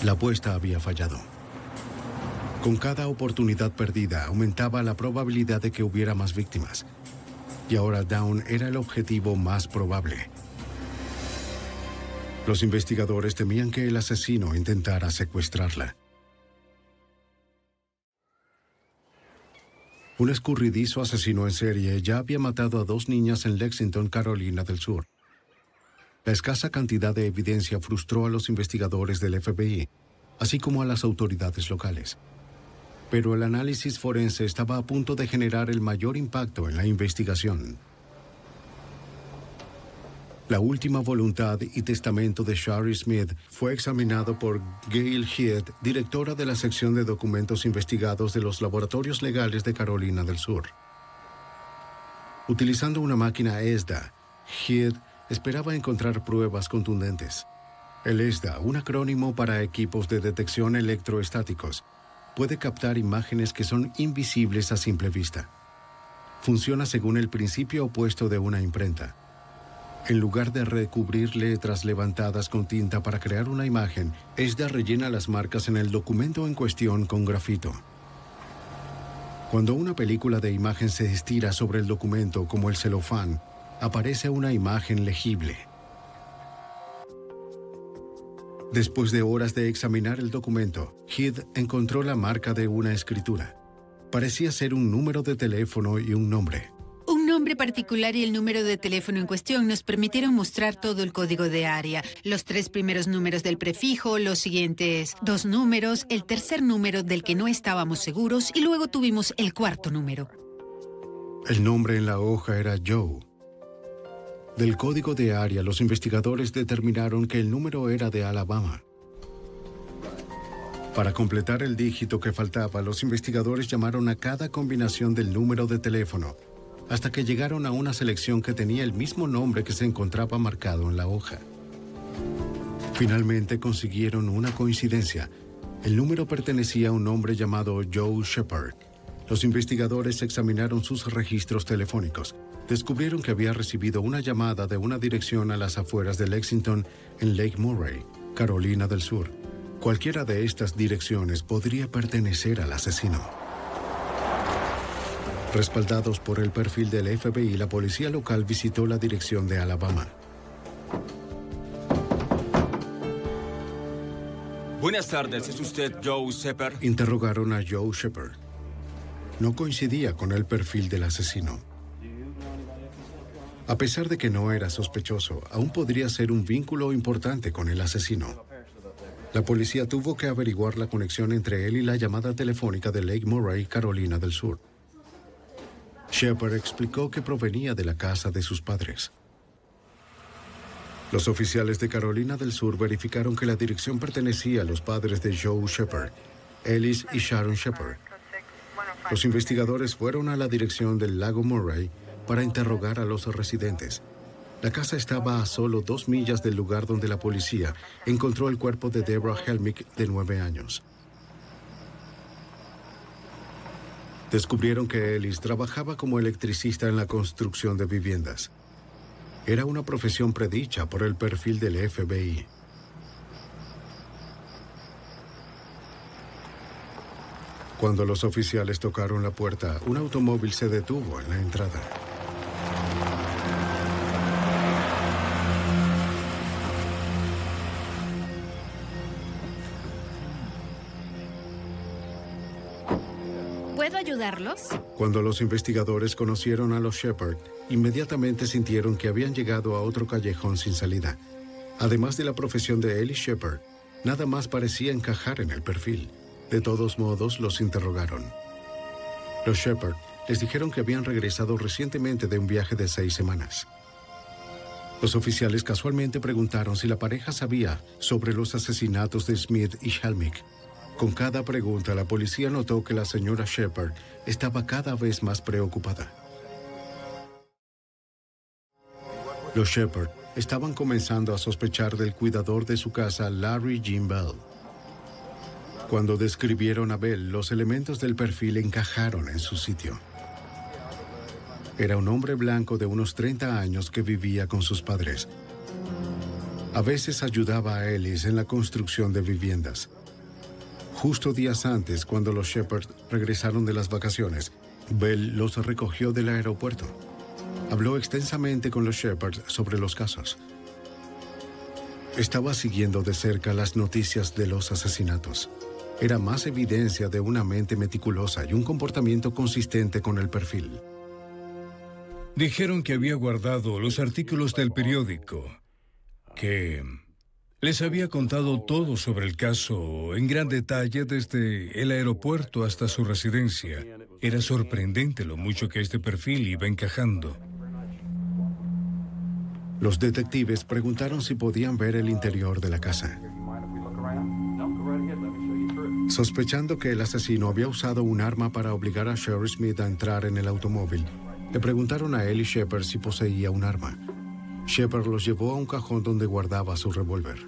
La apuesta había fallado. Con cada oportunidad perdida, aumentaba la probabilidad de que hubiera más víctimas. Y ahora Dawn era el objetivo más probable. Los investigadores temían que el asesino intentara secuestrarla. Un escurridizo asesino en serie ya había matado a 2 niñas en Lexington, Carolina del Sur. La escasa cantidad de evidencia frustró a los investigadores del FBI, así como a las autoridades locales. Pero el análisis forense estaba a punto de generar el mayor impacto en la investigación. La última voluntad y testamento de Shari Smith fue examinado por Gail Head, directora de la sección de documentos investigados de los laboratorios legales de Carolina del Sur. Utilizando una máquina ESDA, Head esperaba encontrar pruebas contundentes. El ESDA, un acrónimo para equipos de detección electroestáticos, puede captar imágenes que son invisibles a simple vista. Funciona según el principio opuesto de una imprenta. En lugar de recubrir letras levantadas con tinta para crear una imagen, ESDA rellena las marcas en el documento en cuestión con grafito. Cuando una película de imagen se estira sobre el documento como el celofán, aparece una imagen legible. Después de horas de examinar el documento, Head encontró la marca de una escritura. Parecía ser un número de teléfono y un nombre. Un nombre particular y el número de teléfono en cuestión nos permitieron mostrar todo el código de área, los 3 primeros números del prefijo, los siguientes 2 números, el tercer número del que no estábamos seguros y luego tuvimos el 4º número. El nombre en la hoja era Joe. Del código de área, los investigadores determinaron que el número era de Alabama. Para completar el dígito que faltaba, los investigadores llamaron a cada combinación del número de teléfono, hasta que llegaron a una selección que tenía el mismo nombre que se encontraba marcado en la hoja. Finalmente consiguieron una coincidencia. El número pertenecía a un hombre llamado Joe Shepard. Los investigadores examinaron sus registros telefónicos. Descubrieron que había recibido una llamada de una dirección a las afueras de Lexington, en Lake Murray, Carolina del Sur. Cualquiera de estas direcciones podría pertenecer al asesino. Respaldados por el perfil del FBI, la policía local visitó la dirección de Alabama. Buenas tardes, ¿es usted Joe Shepard? Interrogaron a Joe Shepard. No coincidía con el perfil del asesino. A pesar de que no era sospechoso, aún podría ser un vínculo importante con el asesino. La policía tuvo que averiguar la conexión entre él y la llamada telefónica de Lake Murray, Carolina del Sur. Shepard explicó que provenía de la casa de sus padres. Los oficiales de Carolina del Sur verificaron que la dirección pertenecía a los padres de Joe Shepard, Ellis y Sharon Shepard. Los investigadores fueron a la dirección del lago Murray para interrogar a los residentes. La casa estaba a solo 2 millas del lugar donde la policía encontró el cuerpo de Deborah Helmick, de 9 años. Descubrieron que Ellis trabajaba como electricista en la construcción de viviendas. Era una profesión predicha por el perfil del FBI. Cuando los oficiales tocaron la puerta, un automóvil se detuvo en la entrada. ¿Puedo ayudarlos? Cuando los investigadores conocieron a los Shepard, inmediatamente sintieron que habían llegado a otro callejón sin salida. Además de la profesión de Ellis Shepard, nada más parecía encajar en el perfil. De todos modos, los interrogaron. Los Shepard les dijeron que habían regresado recientemente de un viaje de 6 semanas. Los oficiales casualmente preguntaron si la pareja sabía sobre los asesinatos de Smith y Helmick. Con cada pregunta, la policía notó que la señora Shepard estaba cada vez más preocupada. Los Shepard estaban comenzando a sospechar del cuidador de su casa, Larry Jean Bell. Cuando describieron a Bell, los elementos del perfil encajaron en su sitio. Era un hombre blanco de unos 30 años que vivía con sus padres. A veces ayudaba a Ellis en la construcción de viviendas. Justo días antes, cuando los Shepard regresaron de las vacaciones, Bell los recogió del aeropuerto. Habló extensamente con los Shepard sobre los casos. Estaba siguiendo de cerca las noticias de los asesinatos. Era más evidencia de una mente meticulosa y un comportamiento consistente con el perfil. Dijeron que había guardado los artículos del periódico, que les había contado todo sobre el caso en gran detalle desde el aeropuerto hasta su residencia. Era sorprendente lo mucho que este perfil iba encajando. Los detectives preguntaron si podían ver el interior de la casa. Sospechando que el asesino había usado un arma para obligar a Sherry Smith a entrar en el automóvil, le preguntaron a Ellis Shepard si poseía un arma. Shepard los llevó a un cajón donde guardaba su revólver.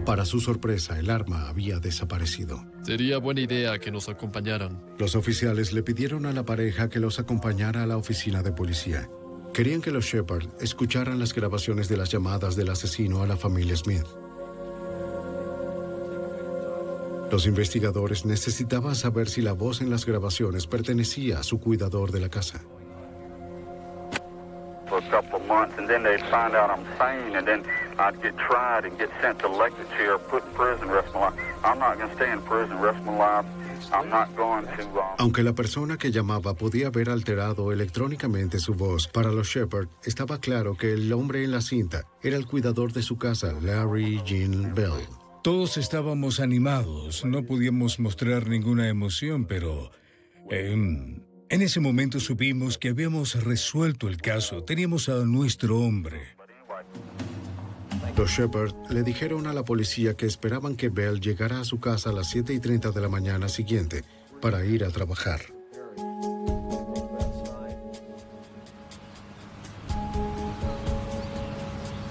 Para su sorpresa, el arma había desaparecido. Sería buena idea que nos acompañaran. Los oficiales le pidieron a la pareja que los acompañara a la oficina de policía. Querían que los Shepard escucharan las grabaciones de las llamadas del asesino a la familia Smith. Los investigadores necesitaban saber si la voz en las grabaciones pertenecía a su cuidador de la casa. For a couple of months, and then they'd find out I'm sane, and then I'd get tried and get sent to electric chair, put in prison, rest of my life. I'm not going to stay in prison rest of my life. I'm not going to. Aunque la persona que llamaba podía haber alterado electrónicamente su voz, para los Shepard estaba claro que el hombre en la cinta era el cuidador de su casa, Larry Jean Bell. Todos estábamos animados, no podíamos mostrar ninguna emoción, pero en ese momento supimos que habíamos resuelto el caso. Teníamos a nuestro hombre. Los Shepard le dijeron a la policía que esperaban que Bell llegara a su casa a las 7:30 de la mañana siguiente para ir a trabajar.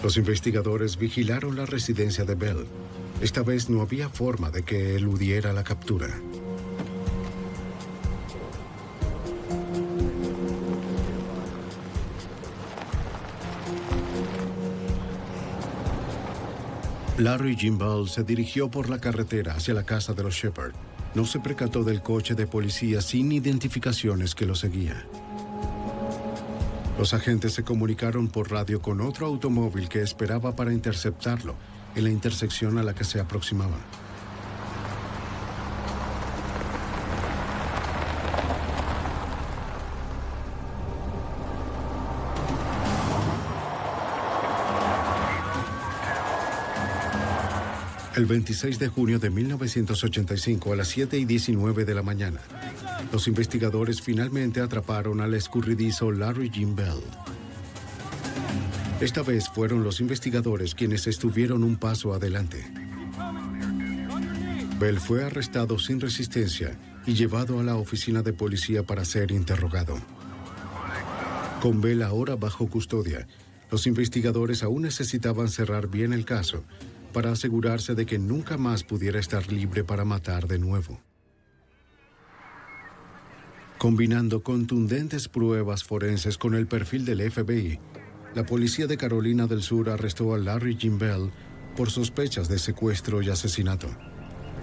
Los investigadores vigilaron la residencia de Bell. Esta vez no había forma de que eludiera la captura. Larry Jean Bell se dirigió por la carretera hacia la casa de los Shepard. No se percató del coche de policía sin identificaciones que lo seguía. Los agentes se comunicaron por radio con otro automóvil que esperaba para interceptarlo en la intersección a la que se aproximaba. El 26 de junio de 1985, a las 7:19 de la mañana, los investigadores finalmente atraparon al escurridizo Larry Jim Bell. Esta vez fueron los investigadores quienes estuvieron un paso adelante. Bell fue arrestado sin resistencia y llevado a la oficina de policía para ser interrogado. Con Bell ahora bajo custodia, los investigadores aún necesitaban cerrar bien el caso para asegurarse de que nunca más pudiera estar libre para matar de nuevo. Combinando contundentes pruebas forenses con el perfil del FBI, la policía de Carolina del Sur arrestó a Larry Jim Bell por sospechas de secuestro y asesinato.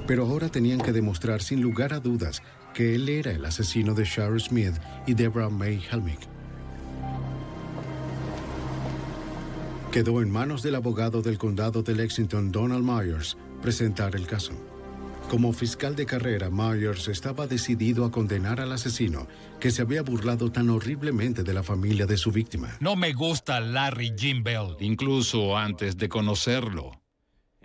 Pero ahora tenían que demostrar sin lugar a dudas que él era el asesino de Shari Smith y Deborah May Helmick. Quedó en manos del abogado del condado de Lexington, Donald Myers, presentar el caso. Como fiscal de carrera, Myers estaba decidido a condenar al asesino que se había burlado tan horriblemente de la familia de su víctima. No me gusta Larry Jim Bell. Incluso antes de conocerlo.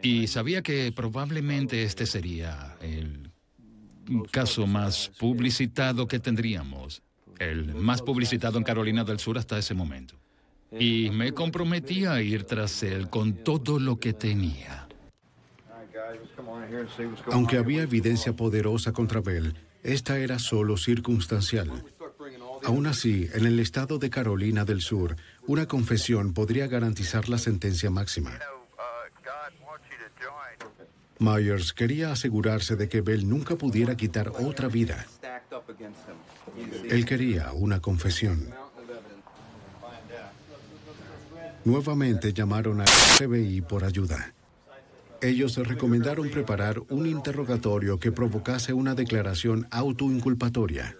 Y sabía que probablemente este sería el caso más publicitado que tendríamos. El más publicitado en Carolina del Sur hasta ese momento. Y me comprometí a ir tras él con todo lo que tenía. Aunque había evidencia poderosa contra Bell, esta era solo circunstancial. Aún así, en el estado de Carolina del Sur, una confesión podría garantizar la sentencia máxima. Myers quería asegurarse de que Bell nunca pudiera quitar otra vida. Él quería una confesión. Nuevamente llamaron al FBI por ayuda. Ellos recomendaron preparar un interrogatorio que provocase una declaración autoinculpatoria.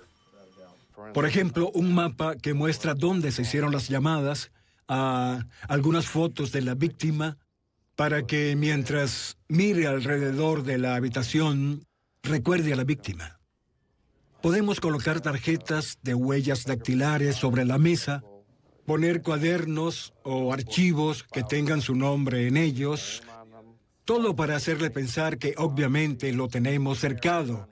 Por ejemplo, un mapa que muestra dónde se hicieron las llamadas, algunas fotos de la víctima, para que mientras mire alrededor de la habitación, recuerde a la víctima. Podemos colocar tarjetas de huellas dactilares sobre la mesa, poner cuadernos o archivos que tengan su nombre en ellos, todo para hacerle pensar que obviamente lo tenemos cercado,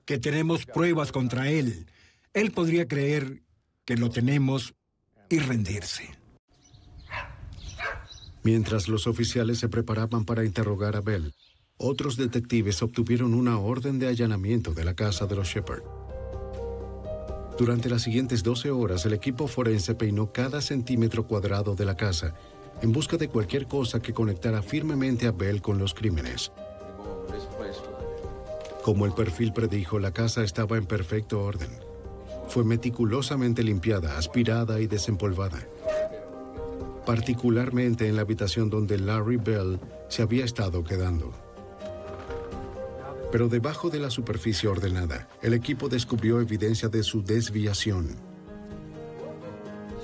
que tenemos pruebas contra él. Él podría creer que lo tenemos y rendirse. Mientras los oficiales se preparaban para interrogar a Bell, otros detectives obtuvieron una orden de allanamiento de la casa de los Shepard. Durante las siguientes 12 horas, el equipo forense peinó cada centímetro cuadrado de la casa en busca de cualquier cosa que conectara firmemente a Bell con los crímenes. Como el perfil predijo, la casa estaba en perfecto orden. Fue meticulosamente limpiada, aspirada y desempolvada. Particularmente en la habitación donde Larry Bell se había estado quedando. Pero debajo de la superficie ordenada, el equipo descubrió evidencia de su desviación.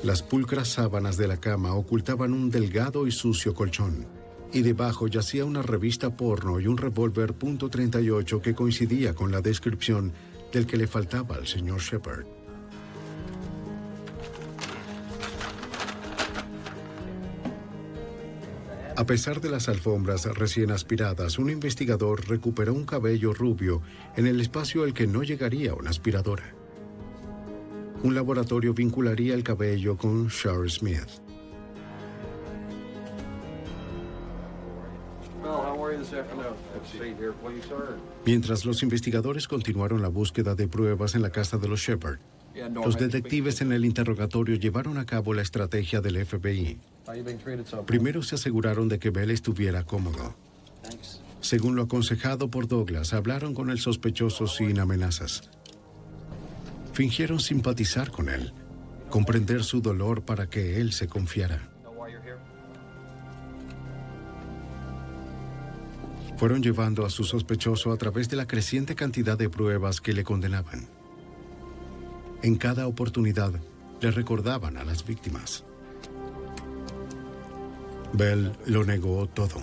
Las pulcras sábanas de la cama ocultaban un delgado y sucio colchón, y debajo yacía una revista porno y un revólver .38 que coincidía con la descripción del que le faltaba al señor Shepard. A pesar de las alfombras recién aspiradas, un investigador recuperó un cabello rubio en el espacio al que no llegaría una aspiradora. Un laboratorio vincularía el cabello con Shari Smith. Mientras los investigadores continuaron la búsqueda de pruebas en la casa de los Shepard, los detectives en el interrogatorio llevaron a cabo la estrategia del FBI. Primero se aseguraron de que Bell estuviera cómodo. Según lo aconsejado por Douglas, hablaron con el sospechoso sin amenazas. Fingieron simpatizar con él, comprender su dolor para que él se confiara. Fueron llevando a su sospechoso a través de la creciente cantidad de pruebas que le condenaban. En cada oportunidad, le recordaban a las víctimas. Bell lo negó todo.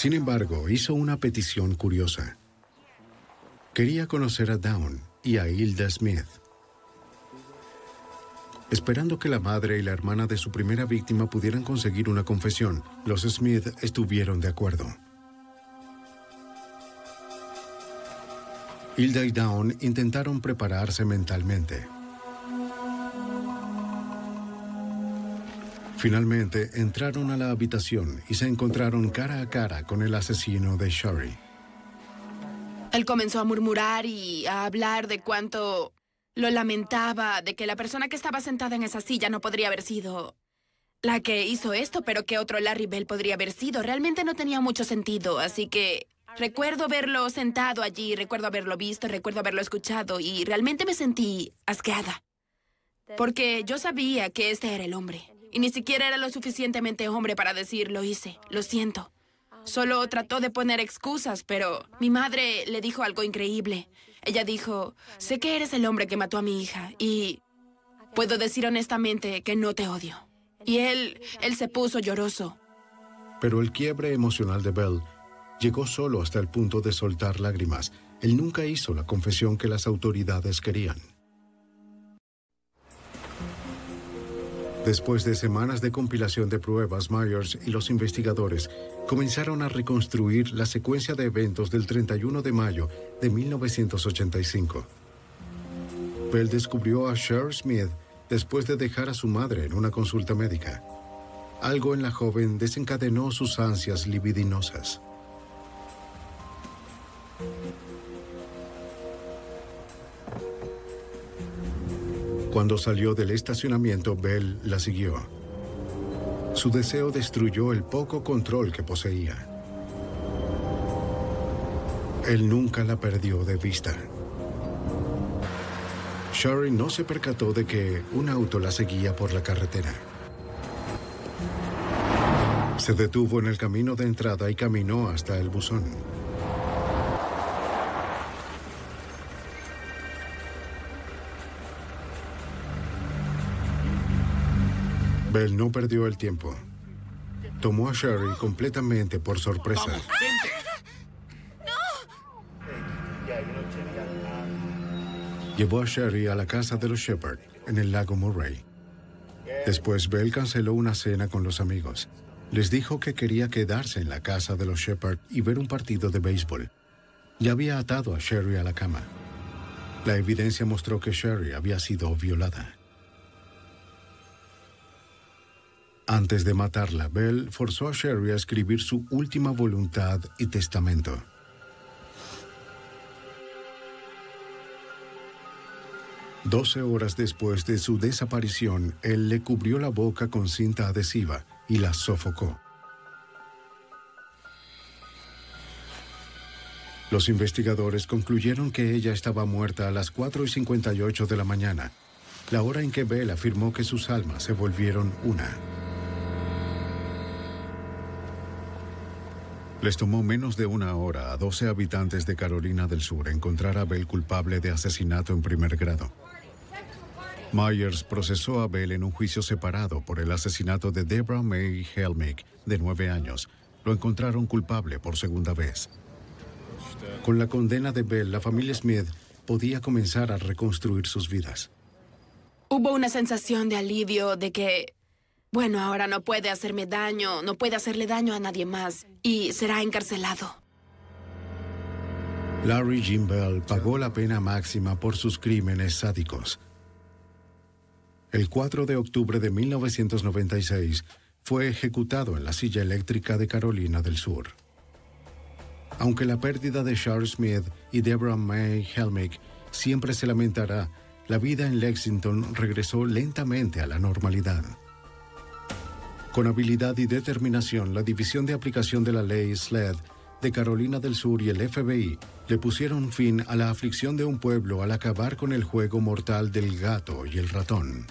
Sin embargo, hizo una petición curiosa. Quería conocer a Dawn y a Hilda Smith. Esperando que la madre y la hermana de su primera víctima pudieran conseguir una confesión, los Smith estuvieron de acuerdo. Hilda y Dawn intentaron prepararse mentalmente. Finalmente, entraron a la habitación y se encontraron cara a cara con el asesino de Sherry. Él comenzó a murmurar y a hablar de cuánto lo lamentaba, de que la persona que estaba sentada en esa silla no podría haber sido la que hizo esto, pero que otro Larry Bell podría haber sido. Realmente no tenía mucho sentido, así que recuerdo verlo sentado allí, recuerdo haberlo visto, recuerdo haberlo escuchado y realmente me sentí asqueada. Porque yo sabía que este era el hombre. Y ni siquiera era lo suficientemente hombre para decir, lo hice, lo siento. Solo trató de poner excusas, pero mi madre le dijo algo increíble. Ella dijo, sé que eres el hombre que mató a mi hija y puedo decir honestamente que no te odio. Y él se puso lloroso. Pero el quiebre emocional de Bell llegó solo hasta el punto de soltar lágrimas. Él nunca hizo la confesión que las autoridades querían. Después de semanas de compilación de pruebas, Myers y los investigadores comenzaron a reconstruir la secuencia de eventos del 31 de mayo de 1985. Bell descubrió a Sherry Smith después de dejar a su madre en una consulta médica. Algo en la joven desencadenó sus ansias libidinosas. Cuando salió del estacionamiento, Bell la siguió. Su deseo destruyó el poco control que poseía. Él nunca la perdió de vista. Sherry no se percató de que un auto la seguía por la carretera. Se detuvo en el camino de entrada y caminó hasta el buzón. Bell no perdió el tiempo. Tomó a Sherry completamente por sorpresa. ¡Vamos, Llevó a Sherry a la casa de los Shepard, en el lago Murray. Después, Bell canceló una cena con los amigos. Les dijo que quería quedarse en la casa de los Shepard y ver un partido de béisbol. Ya había atado a Sherry a la cama. La evidencia mostró que Sherry había sido violada. Antes de matarla, Bell forzó a Sherry a escribir su última voluntad y testamento. Doce horas después de su desaparición, él le cubrió la boca con cinta adhesiva y la sofocó. Los investigadores concluyeron que ella estaba muerta a las 4:58 de la mañana, la hora en que Bell afirmó que sus almas se volvieron una. Les tomó menos de una hora a 12 habitantes de Carolina del Sur encontrar a Bell culpable de asesinato en primer grado. Myers procesó a Bell en un juicio separado por el asesinato de Deborah May Helmick, de 9 años. Lo encontraron culpable por segunda vez. Con la condena de Bell, la familia Smith podía comenzar a reconstruir sus vidas. Hubo una sensación de alivio de que, bueno, ahora no puede hacerme daño, no puede hacerle daño a nadie más y será encarcelado. Larry Jim Bell pagó la pena máxima por sus crímenes sádicos. El 4 de octubre de 1996 fue ejecutado en la silla eléctrica de Carolina del Sur. Aunque la pérdida de Sherry Smith y Deborah May Helmick siempre se lamentará, la vida en Lexington regresó lentamente a la normalidad. Con habilidad y determinación, la División de Aplicación de la Ley SLED de Carolina del Sur y el FBI le pusieron fin a la aflicción de un pueblo al acabar con el juego mortal del gato y el ratón.